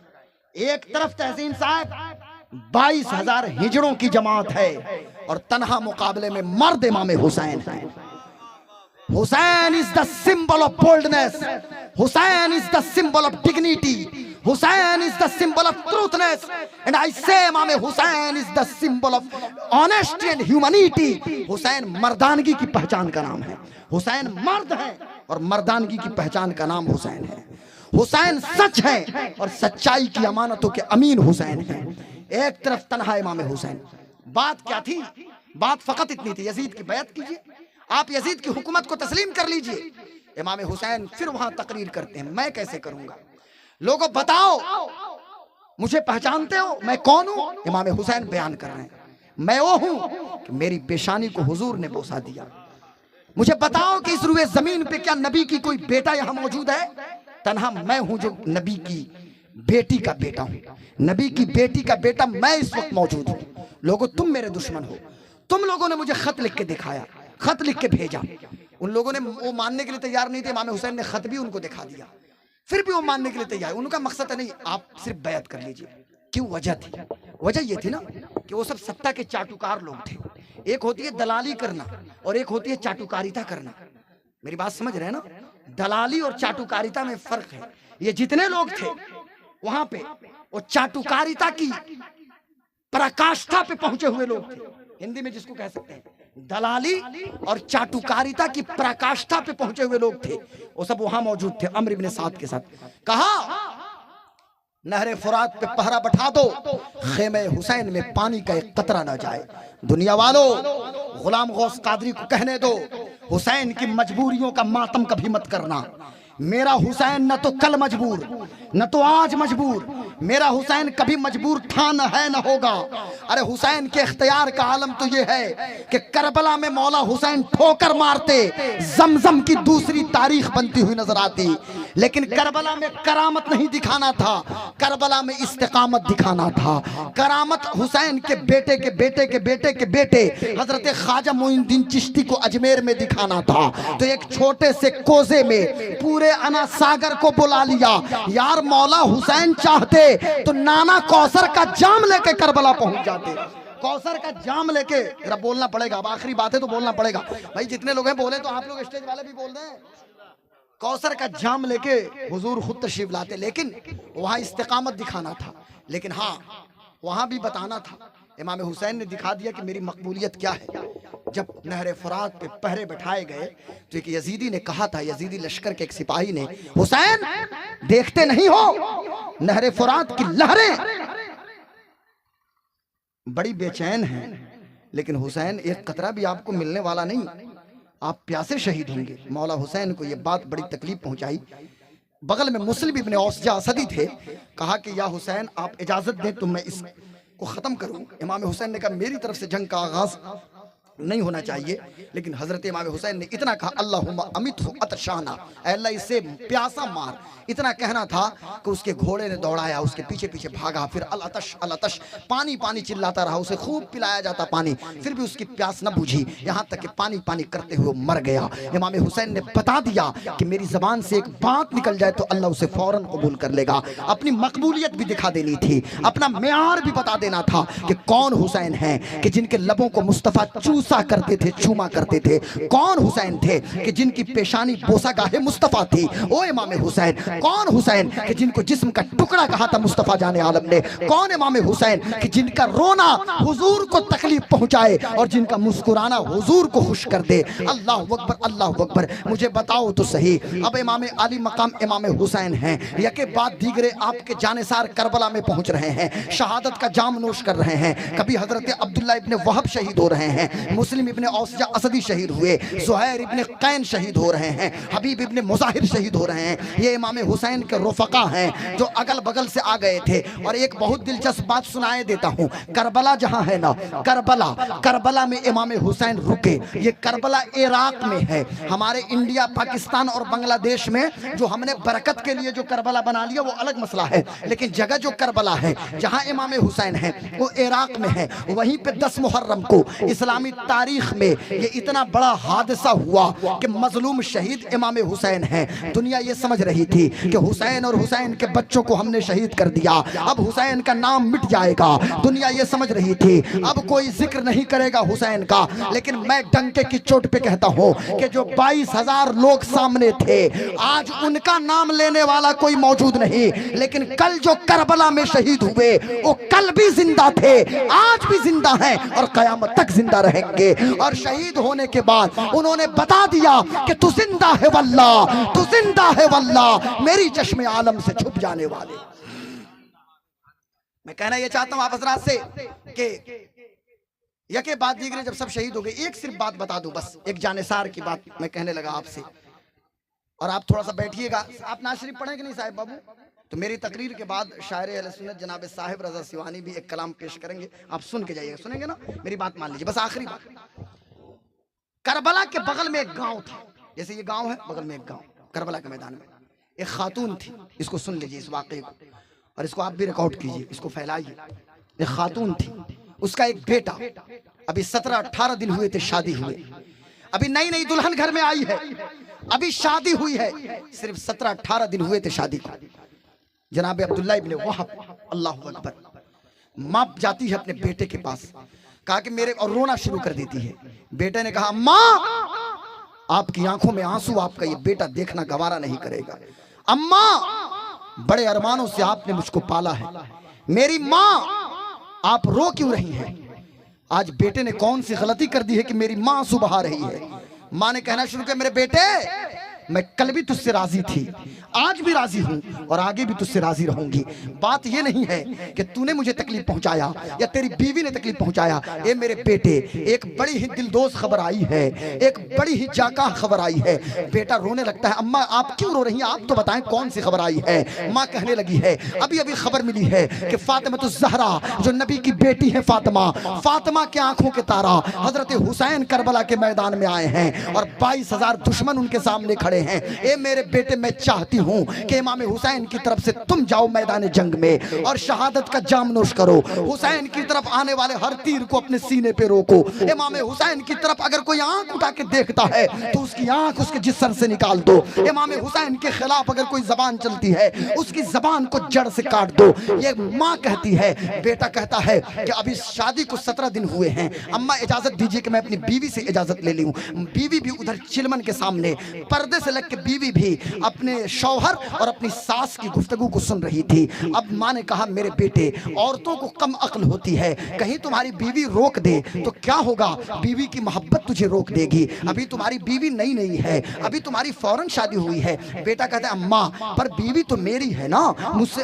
ایک طرف تحسین صاحب 22,000 ہجڑوں کی جماعت ہے اور تنہا مقابلے میں مرد امام حسین ہے۔ حسین is the symbol of boldness, Hussein is the symbol of dignity, Hussein is the symbol of truthness, and I say Imam Hussein is the symbol of honesty and humanity. حسین مردانگی کی پہچان کا نام ہے، حسین مرد ہے اور مردانگی کی پہچان کا نام حسین ہے۔ حسین سچ ہے اور سچائی کی امانتوں کے امین حسین ہیں۔ ایک طرف تنہا امام حسین۔ بات کیا تھی؟ بات فقط اتنی تھی، یزید کی بیعت کیجئے، آپ یزید کی حکومت کو تسلیم کر لیجئے۔ امام حسین پھر وہاں تقریر کرتے ہیں، میں کیسے کروں گا؟ لوگوں بتاؤ مجھے پہچانتے ہو میں کون ہوں؟ امام حسین بیان کر رہے ہیں، میں وہ ہوں کہ میری پیشانی کو حضور نے بوسہ دیا۔ مجھے بتاؤ کہ اس روئے زمین پہ کیا نبی کی کوئی بیٹا یہاں موجود ہے؟ تنہا میں ہوں جو نبی کی بیٹی کا بیٹا ہوں، نبی کی بیٹی کا بیٹا میں اس وقت موجود ہوں۔ لوگوں تم میرے دشمن ہو، تم لوگوں نے مجھے خط لکھ کے دکھایا، خط لکھ کے بھیجا، ان لوگوں نے وہ ماننے کے لیے تیار نہیں تھے، امام حسین نے خط بھی ان کو دکھا دیا، پھر بھی وہ ماننے کے لیے تیار. ان کا مقصد ہے نہیں آپ صرف بیعت کر لیجئے. کیوں؟ وجہ تھی. وجہ یہ تھی نا کہ وہ سب ستہ کے چاٹوکار لوگ تھے. ایک ہوتی ہے دلالی کرنا اور ایک ہوتی ہے چاٹوکاریتا کرنا. میری بات سمجھ رہے ہیں نا؟ دلالی اور چاٹوکاریتا میں فرق ہے. یہ جتنے لوگ تھے وہاں پہ وہ چاٹوکاریتا کی پراکاشٹھا پہ پہنچے ہوئے لوگ تھے. ہندی میں جس کو کہہ سکتے ہیں دلالی اور چاٹوکاریتا کی پراکاشٹھا پہ پہنچے ہوئے لوگ تھے. وہ سب وہاں موجود تھے عمرو بن سعد کے ساتھ. کہا نہر فرات پہ پہرا بٹھا دو، خیمہ حسین میں پانی کا ایک قطرہ نہ جائے. دنیا والو غلام غوث قادری کو کہنے دو حسین کی مجبوریوں کا ماتم کبھی مت کرنا. میرا حسین نہ تو کل مجبور نہ تو آج مجبور، میرا حسین کبھی مجبور تھا نہ ہے نہ ہوگا. ارے حسین کے اختیار کا عالم تو یہ ہے کہ کربلا میں مولا حسین ٹھوکر مارتے زمزم کی دوسری تاریخ بنتی ہوئی نظر آتی. لیکن کربلا میں کرامت نہیں دکھانا تھا، کربلا میں استقامت دکھانا تھا. کرامت حسین کے بیٹے کے بیٹے کے بیٹے کے بیٹے حضرت خواجہ معین الدین چشتی کو اجمیر میں دکھانا تھا. تو ایک چھوٹے سے کوزے میں پورے انا ساگر کو بلا لیا. یار مولا حسین چاہتے تو نانا کوثر کا جام لے کے کربلا پہنچ جاتے. کوثر کا جام لے کے، ذرا بولنا پڑے گا، اب آخری بات ہے تو بولنا پڑے گا بھائی. جتنے لوگ ہیں بولے تو آپ لوگ اسٹیج والے بھی بول دیں. کوثر کا جام لے کے حضور خود تشریف لاتے، لیکن وہاں استقامت دکھانا تھا. لیکن ہاں وہاں بھی بتانا تھا. امام حسین نے دکھا دیا کہ میری مقبولیت کیا ہے. جب نہر فرات پہ پہرے بٹھائے گئے تو ایک یزیدی نے کہا تھا، یزیدی لشکر کے ایک سپاہی نے، حسین دیکھتے نہیں ہو نہر فرات کی لہریں بڑی بے چین ہیں، لیکن حسین ایک قطرہ بھی آپ کو ملنے والا نہیں، آپ پیاسے شہید ہوں گے. مولا حسین کو یہ بات بڑی تکلیف پہنچائی. بغل میں مسلم ابن اوسجہ اسدی تھے. کہا کہ یا حسین آپ اجازت دیں تو میں اس کو ختم کروں. امام حسین نے کہا میری طرف سے جنگ کا آغاز نہیں ہونا چاہیے. لیکن حضرت امام حسین نے اتنا کہا اللہم امیتہ عطشانا، اے اللہ اسے پیاسا مار. اتنا کہنا تھا کہ اس کے گھوڑے نے دوڑایا، اس کے پیچھے پیچھے بھاگا، پھر العطش العطش پانی پانی چلاتا رہا. اسے خوب پلایا جاتا پانی، پھر بھی اس کی پیاس نہ بجھی، یہاں تک کہ پانی پانی کرتے ہوئے مر گیا. امام حسین نے بتا دیا کہ میری زبان سے ایک بات نکل جائے تو اللہ اسے فوراً قبول کر لے گا. اپنی مقبولیت بھی دکھا دینی تھی، اپنا معیار بھی بتا دینا تھا کہ کون حسین ہیں کہ جن کے لبوں کو مصطفیٰ چوسا کرتے تھے، چوما کرتے تھے. کون حسین تھے کہ جن کی پیشانی بوسہ گاہ مصطفیٰ تھی. او امام حسین، کون حسین کہ جن کو جسم کا ٹکڑا کہا تھا مصطفیٰ جان عالم نے. کون امام حسین کہ جن کا رونا حضور کو تکلیف پہنچائے اور جن کا مسکرانا حضور کو خوش کر دے. اللہ اکبر اللہ اکبر. مجھے بتاؤ تو صحیح، اب امام علی مقام امام حسین ہیں، یکے بعد دیگرے آپ کے جانثار کربلا میں پہنچ رہے ہیں، شہادت کا جام نوش کر رہے ہیں. کبھی حضرت عبداللہ ابن وہب شہید ہو رہے ہیں، مسلم ابن اوسجہ اسدی شہید ہوئے، زہیر ابن قین شہید ہو رہے ہیں، حبیب ابن مظاہر شہید ہو رہے ہیں. یہ امام حسین کے رفقا ہیں جو اگل بگل سے آ گئے تھے. اور ایک بہت دلچسپ بات سنائے دیتا ہوں. کربلا جہاں ہے نا، کربلا میں امام حسین رکے. یہ کربلا عراق میں ہے. ہمارے انڈیا، پاکستان اور بنگلہ دیش میں جو ہم نے برکت کے لیے جو کربلا بنا لیا وہ الگ مسئلہ ہے، لیکن جگہ جو کربلا ہے جہاں امام حسین ہے وہ عراق میں ہے. وہیں پہ 10 محرم کو اسلامی تاریخ میں یہ اتنا بڑا حادثہ ہوا کہ مظلوم شہید امام حسین ہیں. دنیا یہ سمجھ رہی تھی کہ حسین اور حسین کے بچوں کو ہم نے شہید کر دیا، اب حسین کا نام مٹ جائے گا. دنیا یہ سمجھ رہی تھی اب کوئی ذکر نہیں کرے گا حسین کا. لیکن میں ڈنکے کی چوٹ پہ کہتا ہوں کہ جو 22,000 لوگ سامنے تھے آج ان کا نام لینے والا کوئی موجود نہیں. لیکن کل جو کربلا میں شہید ہوئے وہ کل بھی زندہ تھے، آج بھی زندہ ہیں اور قیامت تک زندہ رہیں گے. اور شہید ہونے کے بعد انہوں نے بتا دیا کہ تو زندہ ہے واللہ، تو زندہ ہے واللہ، میری چشم عالم سے چھپ جانے والے. میں کہنا یہ چاہتا ہوں آپ حضرات سے کہ یکے بعد دیگرے جب سب شہید ہو گئے، ایک صرف بات بتا دوں، بس ایک جانثار کی بات میں کہنے لگا آپ سے. اور آپ تھوڑا سا بیٹھیے گا. آپ نعت شریف پڑھیں کہ نہیں صاحب بابو؟ تو میری تقریر کے بعد شاعر اہل سنت جناب صاحب رضا سیوانی بھی ایک کلام پیش کریں گے، آپ سن کے جائیے گا. سنیں گے نا؟ میری بات مان لیجیے. بس آخری بات، کربلا کے بغل میں ایک گاؤں تھا. جیسے یہ گاؤں ہے، بغل میں ایک گاؤں کربلا کے میدان میں ایک خاتون تھی. اس کو سن لیجیے اس واقعے کو، اور اس کو آپ بھی ریکارڈ کیجیے، اس کو پھیلائیے. ایک خاتون تھی، اس کا ایک بیٹا، ابھی 17-18 دن ہوئے تھے شادی ہوئے. ابھی نئی نئی دلہن گھر میں آئی ہے، ابھی شادی ہوئی ہے، صرف 17-18 دن ہوئے تھے شادی کو. جناب عبداللہ ابن وہب، اللہ اکبر. ماں جاتی ہے اپنے بیٹے کے پاس، کہا کہ میرے، اور رونا شروع کر دیتی ہے. بیٹے نے کہا اماں آپ کی آنکھوں میں آنسو آپ کا یہ بیٹا دیکھنا گوارا نہیں کرے گا. اماں بڑے ارمانوں سے آپ نے مجھ کو پالا ہے، میری ماں آپ رو کیوں رہی ہیں؟ آج بیٹے نے کون سی غلطی کر دی ہے کہ میری ماں آنسو بہا رہی ہے؟ ماں نے کہنا شروع کیا میرے بیٹے میں کل بھی تجھ سے راضی تھی، آج بھی راضی ہوں اور آگے بھی تجھ سے راضی رہوں گی. بات یہ نہیں ہے کہ تو نے مجھے تکلیف پہنچایا یا تیری بیوی نے تکلیف پہنچایا. اے میرے بیٹے ایک بڑی ہی دلدوز خبر آئی ہے، ایک بڑی ہی جاگاہ خبر آئی ہے. بیٹا رونے لگتا ہے. اماں آپ کیوں رو رہی ہیں؟ آپ تو بتائیں کون سی خبر آئی ہے؟ ماں کہنے لگی ہے ابھی ابھی خبر ملی ہے کہ فاطمہ الزہرا جو نبی کی بیٹی ہے، فاطمہ کے آنکھوں کے تارا حضرت حسین کربلا کے میدان میں آئے ہیں اور 22,000 دشمن ان کے سامنے کھڑے ہیں. اے میرے بیٹے میں چاہتی ہوں کہ امام حسین کی طرف سے تم جاؤ میدان جنگ میں اور شہادت کا جام نوش کرو. حسین کی طرف آنے والے ہر تیر کو اپنے سینے پہ روکو. امام حسین کی طرف اگر کوئی آنکھ اٹھا کے دیکھتا ہے تو اس کی آنکھ اس کے جسم سے نکال دو. امام حسین کے خلاف اگر کوئی زبان چلتی ہے اس کی زبان کو جڑ سے کاٹ دو. یہ ماں کہتی ہے. بیٹا کہتا ہے کہ ابھی شادی کو 17 دن ہوئے ہیں، اماں اجازت دیجئے کہ میں اپنی بیوی سے اجازت لے لوں. بیوی بھی ادھر چلمن کے سامنے پردے سے لگ کے بیوی بھی اپنے شوہر اور اپنی ساس کی گفتگو کو سن رہی تھی. اب ماں نے کہا میرے بیٹے عورتوں کو کم عقل ہوتی ہے، کہیں تمہاری بیوی روک دے تو کیا ہوگا؟ بیوی کی محبت تجھے روک دے گی. ابھی تمہاری بیوی نئی نئی ہے، ابھی تمہاری فوراً شادی ہوئی ہے. بیٹا کہتا ہے اماں پر بیوی تو میری ہے نا،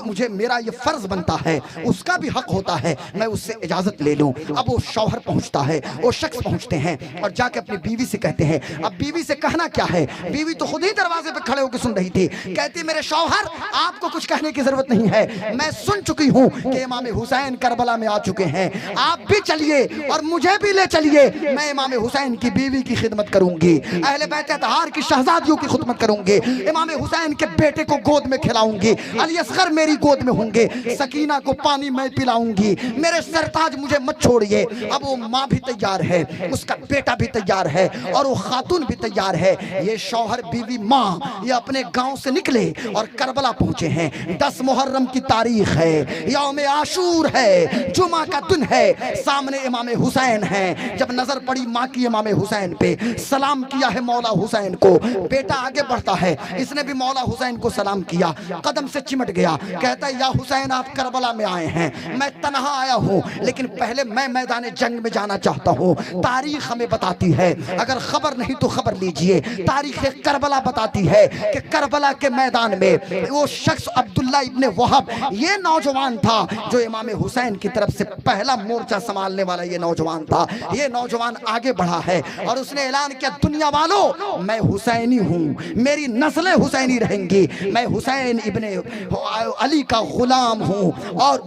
مجھے میرا یہ فرض بنتا ہے، اس کا بھی حق ہوتا ہے میں اس سے اجازت لے لوں. اب وہ شوہر پہنچتا ہے، وہ شخص پہنچتے ہیں اور جا کے اپنی بیوی سے کہتے ہیں. اب بیوی سے کہنا کیا ہے؟ بیوی تو خود ہی دروازے پہ کھڑے ہو کے سن رہی تھی. کہتی میرے شوہر آپ کو کچھ کہنے کی ضرورت نہیں ہے، میں سن چکی ہوں کہ امام حسین کربلا میں آ چکے ہیں. آپ بھی چلیے اور مجھے بھی لے چلیے، میں امام حسین کی بیوی کی خدمت کروں گی، اہل بیت اطہار کی شہزادیوں کی خدمت کروں گی، امام حسین کے بیٹے کو گود میں کھلاؤں گی، علی اصغر میری گود میں ہوں گے، سکینہ کو پانی میں پلاؤں گی، میرے سرتاج مجھے مت چھوڑیے. اب وہ ماں بھی تیار ہے، اس کا بیٹا بھی تیار ہے اور وہ خاتون بھی تیار ہے. یہ شوہر بیوی ماں یہ اپنے گاؤں سے نکلے اور کربلا پہنچے ہیں. 10 محرم کی تاریخ ہے، یوم عاشور ہے، جمعہ کا دن ہے. سامنے امام حسین ہیں. جب نظر پڑی ماں کی امام حسین پہ، سلام کیا ہے مولا حسین کو. بیٹا آگے بڑھتا ہے، اس نے بھی مولا حسین کو سلام کیا، قدم سے چمٹ گیا. کہتا ہے یا حسین آپ کربلا میں آئے ہیں، میں تنہا آیا ہوں لیکن پہلے میں میدان جنگ میں جانا چاہتا ہوں. تاریخ ہمیں بتاتی ہے، اگر خبر نہیں تو خبر لیجئے، تاریخ کربلا بتاتی ہے کہ کربلا کے میدان میں وہ شخص عبداللہ ابن وہب یہ نوجوان تھا جو امام حسین کی طرف سے پہلا مورچہ سنبھالنے والا یہ نوجوان تھا. یہ نوجوان آگے بڑھا ہے اور اس نے اعلان کیا دنیا والوں میں حسینی ہوں، میری نسلیں حسینی رہیں گی، میں حسین ابن علی کا غلام ہوں اور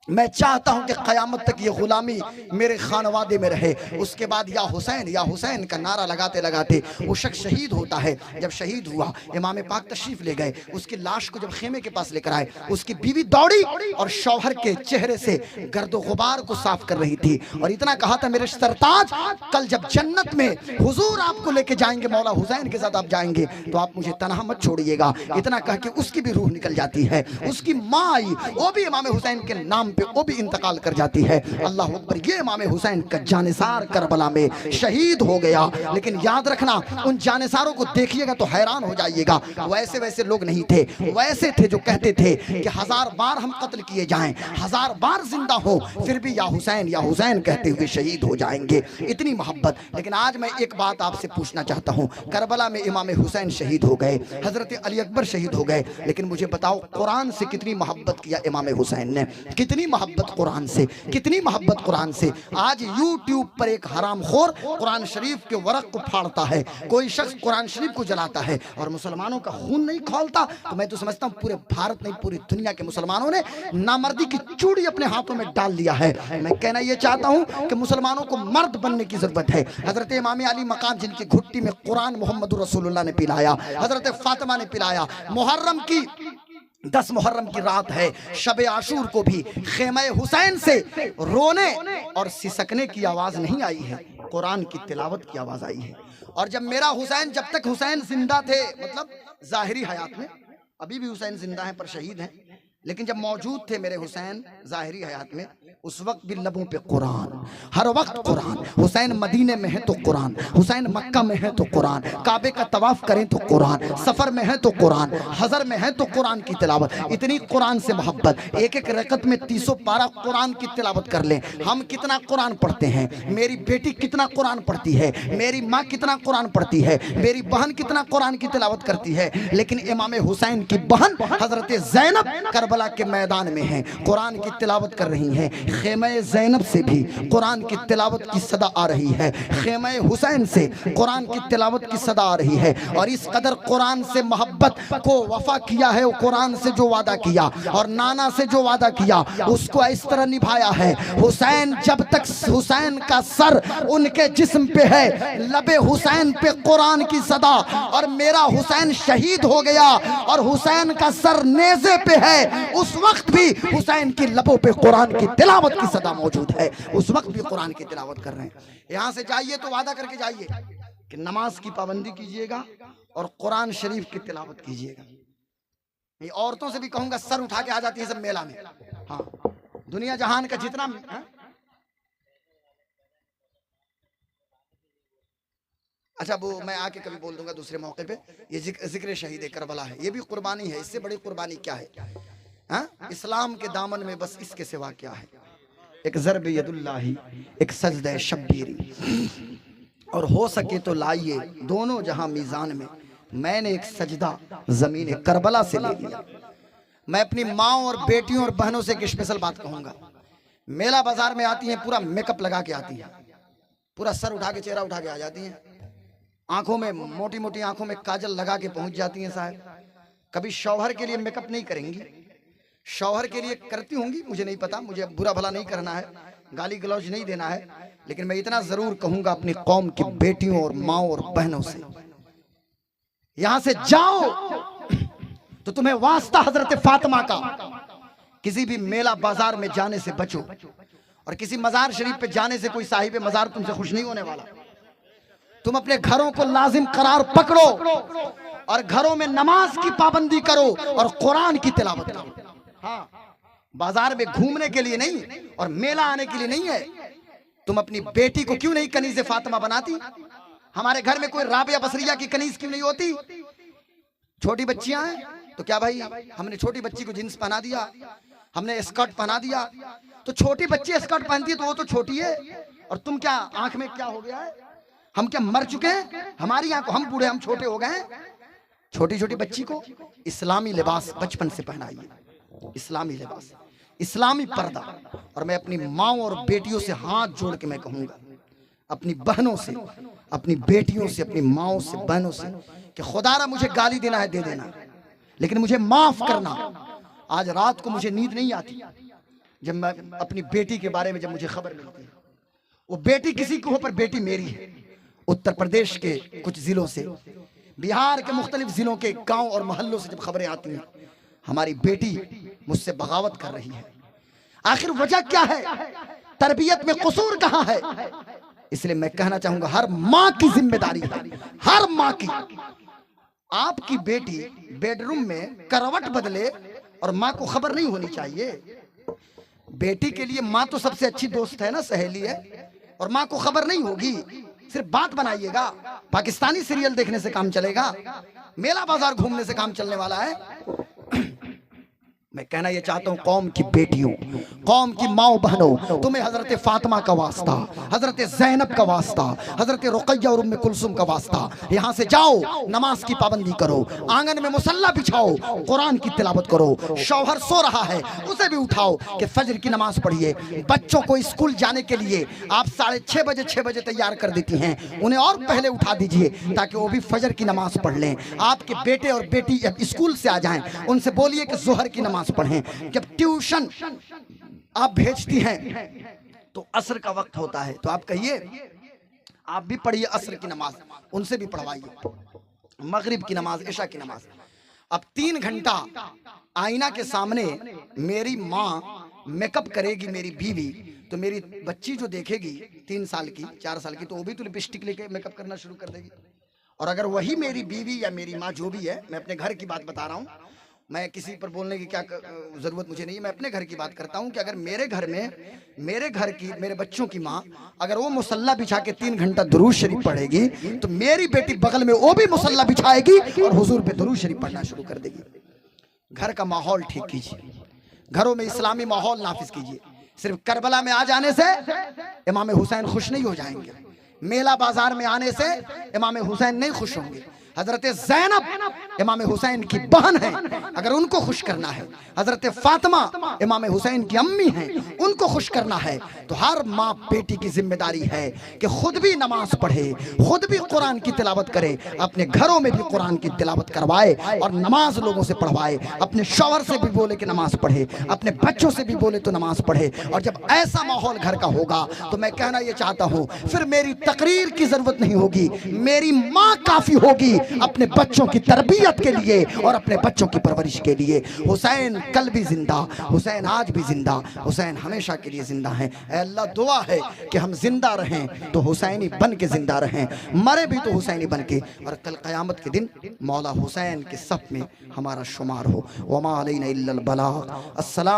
میں چاہتا ہوں کہ قیامت تک یہ غلامی میرے خانوادے میں رہے. اس کے بعد یا حسین کا نعرہ لگاتے لگاتے وہ شخص شہید ہوتا ہے. جب شہید ہوا امام پاک تشریف لے گئے، اس کی لاش کو جب خیمے کے پاس لے کر آئے، اس کی بیوی دوڑی اور شوہر کے چہرے سے گرد و غبار کو صاف کر رہی تھی اور اتنا کہا تھا میرے سرتاج کل جب جنت میں حضور آپ کو لے کے جائیں گے، مولا حسین کے ساتھ آپ جائیں گے تو آپ مجھے تنہا مت چھوڑیے گا. اتنا کہا کہ اس کی بھی روح نکل جاتی ہے. اس کی ماں آئی، وہ بھی امام حسین کے نام پہ وہ بھی انتقال کر جاتی ہے. اللہ اکبر. یہ امام حسین کا جانثار کربلا میں شہید ہو گیا. لیکن یاد رکھنا ان جانثاروں کو دیکھیے گا تو حیران ہو جائیے گا. ویسے لوگ نہیں تھے، ویسے تھے جو کہتے تھے کہ 1000 بار ہم قتل کیے جائیں، 1000 بار زندہ ہو پھر بھی یا حسین کہتے ہوئے شہید ہو جائیں گے. اتنی محبت. لیکن آج میں ایک بات آپ سے پوچھنا چاہتا ہوں. کربلا میں امام حسین شہید ہو گئے، حضرت علی اکبر شہید ہو گئے، لیکن مجھے بتاؤ قرآن سے کتنی محبت کیا امام حسین نے؟ کتنی محبت قرآن سے، کتنی محبت قرآن سے. آج یوٹیوب پر ایک حرام خور قرآن شریف کے ورق کو پھاڑتا ہے، کوئی شخص قرآن شریف کو جلاتا ہے اور مسلمانوں کا خون نہیں کھولتا. تو میں تو سمجھتا ہوں پورے بھارت نہیں پوری دنیا کے مسلمانوں نے نامردی کی چوڑی اپنے ہاتھوں میں ڈال لیا ہے. میں کہنا یہ چاہتا ہوں کہ مسلمانوں کو مرد بننے کی ضرورت ہے. حضرت امام علی مقام جن کی گھٹی میں قرآن محمد رسول اللہ نے پلایا، حضرت فاطمہ نے پلایا. محرم کی 10 محرم کی رات ہے، شب عاشور کو بھی خیمہ حسین سے رونے اور سسکنے کی آواز نہیں آئی ہے. قرآن کی تلاوت کی آواز آئی ہے۔ اور جب میرا حسین، جب تک حسین زندہ تھے، مطلب ظاہری حیات میں، ابھی بھی حسین زندہ ہیں پر شہید ہیں، لیکن جب موجود تھے میرے حسین ظاہری حیات میں، اس وقت بھی لبوں پہ قرآن، ہر وقت قرآن۔ حسین مدینے میں ہے تو قرآن، حسین مکہ میں ہے تو قرآن، کعبے کا طواف کریں تو قرآن، سفر میں ہے تو قرآن، حضر میں ہے تو قرآن کی تلاوت۔ اتنی قرآن سے محبت، ایک ایک رکعت میں 30 پارہ قرآن کی تلاوت کر لیں۔ ہم کتنا قرآن پڑھتے ہیں، میری بیٹی کتنا قرآن پڑھتی ہے، میری ماں کتنا قرآن پڑھتی ہے، میری بہن کتنا قرآن کی تلاوت کرتی ہے، لیکن امام حسین کی بہن حضرت زینب کربلا کے میدان میں ہیں، قرآن کی تلاوت کر رہی ہیں۔ خیمہ زینب سے بھی قرآن کی تلاوت کی صدا آ رہی ہے، خیمہ حسین سے قرآن کی تلاوت کی صدا آ رہی ہے۔ اور اس قدر قرآن سے محبت کو وفا کیا ہے، قرآن سے جو وعدہ کیا اور نانا سے جو وعدہ کیا اس کو اس طرح نبھایا ہے۔ حسین جب تک حسین کا سر ان کے جسم پہ ہے، لب حسین پہ قرآن کی صدا، اور میرا حسین شہید ہو گیا اور حسین کا سر نیزے پہ ہے، اس وقت بھی حسین کی لبوں پہ قرآن کی تلاوت کی صدا موجود ہے، اس وقت بھی قرآن کی تلاوت کر رہے ہیں۔ یہاں سے جائیے تو وعدہ کر کے جائیے کہ نماز کی پابندی کیجئے گا اور قرآن شریف کی تلاوت کیجئے گا۔ یہ عورتوں سے بھی کہوں گا، سر اٹھا کے آ جاتی ہیں سب میلہ میں، ہاں دنیا جہان کا جتنا، اچھا وہ میں آ کے کبھی بول دوں گا دوسرے موقع پہ، یہ ذکر شہید کربلا ہے، یہ بھی قربانی ہے، اس سے بڑی قربانی کیا ہے؟ اسلام کے دامن میں بس اس کے سوا کیا ہے؟ ایک ضرب ید اللہ، ایک سجدہ شبیری، اور ہو سکے تو لائیے دونوں جہاں میزان میں نے ایک سجدہ زمین کربلا سے لے لیا۔ میں اپنی ماں اور بیٹیوں اور بہنوں سے ایک اسپیشل بات کہوں گا، میلہ بازار میں آتی ہیں، پورا میک اپ لگا کے آتی ہیں، پورا سر اٹھا کے چہرہ اٹھا کے آ جاتی ہیں، آنکھوں میں موٹی موٹی آنکھوں میں کاجل لگا کے پہنچ جاتی ہیں صاحب۔ کبھی شوہر کے لیے میک اپ نہیں کریں گی، شوہر کے لیے کرتی ہوں گی، مجھے نہیں پتا، مجھے برا بھلا نہیں کرنا ہے، گالی گلوچ نہیں دینا ہے، لیکن میں اتنا ضرور کہوں گا اپنی قوم کی بیٹیوں اور ماؤں اور بہنوں سے، یہاں سے جاؤ تو تمہیں واسطہ حضرت فاطمہ کا، کسی بھی میلہ بازار میں جانے سے بچو، اور کسی مزار شریف پہ جانے سے کوئی صاحب مزار تم سے خوش نہیں ہونے والا۔ تم اپنے گھروں کو لازم قرار پکڑو اور گھروں میں نماز کی پابندی کرو اور قرآن کی تلاوت کرو۔ ہاں بازار میں گھومنے کے لیے نہیں اور میلہ آنے کے لیے نہیں ہے۔ تم اپنی بیٹی کو کیوں نہیں کنیز فاطمہ بناتی؟ ہمارے گھر میں کوئی رابعہ بصریہ کی کنیز کیوں نہیں ہوتی؟ چھوٹی بچیاں ہیں تو کیا بھائی ہم نے چھوٹی بچی کو جینس پہنا دیا، ہم نے اسکرٹ پہنا دیا، تو چھوٹی بچی اسکرٹ پہنتی ہے تو وہ تو چھوٹی ہے، اور تم کیا آنکھ میں کیا ہو گیا ہے؟ ہم کیا مر چکے ہیں؟ ہماری آنکھ، ہم بوڑھے، ہم چھوٹے ہو گئے ہیں؟ چھوٹی چھوٹی بچی کو اسلامی لباس بچپن سے پہنائیے، اسلامی لباس، اسلامی پردہ۔ اور میں اپنی ماؤں اور بیٹیوں سے ہاتھ جوڑ کے میں کہوں گا، اپنی بہنوں سے، اپنی بیٹیوں سے، اپنی ماؤں سے، بہنوں سے، کہ خدا را مجھے گالی دینا ہے دے دینا، لیکن مجھے معاف کرنا۔ آج رات کو مجھے نیند نہیں آتی جب میں اپنی بیٹی کے بارے میں جب مجھے خبر ملتی ہے، وہ بیٹی کسی کو ہو پر بیٹی میری ہے۔ اتر پردیش کے کچھ ضلعوں سے، بہار کے مختلف ضلعوں کے گاؤں اور محلوں سے جب خبریں آتی ہیں ہماری بیٹی مجھ سے بغاوت کر رہی ہے، آخر وجہ کیا ہے؟ تربیت میں قصور کہاں ہے؟ اس لیے میں کہنا چاہوں گا، ہر ماں کی ذمہ داری ہے، ہر ماں کی۔ آپ کی بیٹی بیڈ روم میں کروٹ بدلے اور ماں کو خبر نہیں ہونی چاہیے۔ بیٹی کے لیے ماں تو سب سے اچھی دوست ہے نا، سہیلی ہے، اور ماں کو خبر نہیں ہوگی، صرف بات بنائیے گا، پاکستانی سیریل دیکھنے سے کام چلے گا، میلہ بازار گھومنے سے کام چلنے والا ہے؟ میں کہنا یہ چاہتا ہوں، قوم کی بیٹیوں، قوم کی ماؤں بہنوں، تمہیں حضرت فاطمہ کا واسطہ، حضرت زینب کا واسطہ، حضرت رقیہ اور ام کلثوم کا واسطہ، یہاں سے جاؤ، نماز کی پابندی کرو، آنگن میں مصلی بچھاؤ، قرآن کی تلاوت کرو، شوہر سو رہا ہے اسے بھی اٹھاؤ کہ فجر کی نماز پڑھیے۔ بچوں کو اسکول جانے کے لیے آپ 6:30 6 بجے تیار کر دیتی ہیں، انہیں اور پہلے اٹھا دیجئے تاکہ وہ بھی فجر کی نماز پڑھ لیں۔ آپ کے بیٹے اور بیٹی اسکول سے آ جائیں، ان سے بولیے کہ ظہر کی نماز پڑھیں۔ جب ٹیوشن آپ بھیجتی ہیں تو عصر کا وقت ہوتا ہے، تو آپ کہیے آپ بھی پڑھیے عصر کی نماز، ان سے بھی پڑھوائیے، مغرب کی نماز، عشاء کی نماز۔ اب 3 گھنٹہ آئینہ کے سامنے میری ماں میک اپ کرے گی میری بیوی تو میری بچی جو دیکھے گی 3 سال کی 4 سال کی تو وہ بھی تو لپسٹک لے کے میک اپ کرنا شروع کر دے گی. اور اگر وہی میری بیوی یا میری ماں جو بھی ہے، میں اپنے گھر کی بات بتا رہا ہوں، میں کسی پر بولنے کی کیا ضرورت مجھے نہیں ہے، میں اپنے گھر کی بات کرتا ہوں کہ اگر میرے گھر میں میرے بچوں کی ماں اگر وہ مصلی بچھا کے 3 گھنٹہ درود شریف پڑھے گی تو میری بیٹی بغل میں وہ بھی مصلی بچھائے گی اور حضور پہ درود شریف پڑھنا شروع کر دے گی. گھر کا ماحول ٹھیک کیجیے، گھروں میں اسلامی ماحول نافذ کیجیے. صرف کربلا میں آ جانے سے امام حسین خوش نہیں ہو جائیں گے، میلہ بازار میں آنے سے امام حسین نہیں خوش ہوں گے. حضرت زینب امام حسین کی بہن ہیں، اگر ان کو خوش کرنا ہے، حضرت فاطمہ امام حسین کی امی ہیں، ان کو خوش کرنا ہے تو ہر ماں بیٹی کی ذمہ داری ہے کہ خود بھی نماز پڑھے، خود بھی قرآن کی تلاوت کرے، اپنے گھروں میں بھی قرآن کی تلاوت کروائے اور نماز لوگوں سے پڑھوائے. اپنے شوہر سے بھی بولے کہ نماز پڑھے، اپنے بچوں سے بھی بولے تو نماز پڑھے. اور جب ایسا ماحول گھر کا ہوگا تو میں کہنا یہ چاہتا ہوں پھر میری تقریر کی ضرورت نہیں ہوگی، میری ماں کافی ہوگی اپنے بچوں کی تربیت کے لیے اور اپنے بچوں کی پرورش کے لیے. حسین کل بھی زندہ، حسین آج بھی زندہ، حسین ہمیشہ کے لیے زندہ ہیں. اے اللہ دعا ہے کہ ہم زندہ رہیں تو حسینی بن کے زندہ رہیں، مرے بھی تو حسینی بن کے، اور کل قیامت کے دن مولا حسین کے صف میں ہمارا شمار ہو. وما علینا الا البلاغ. السلام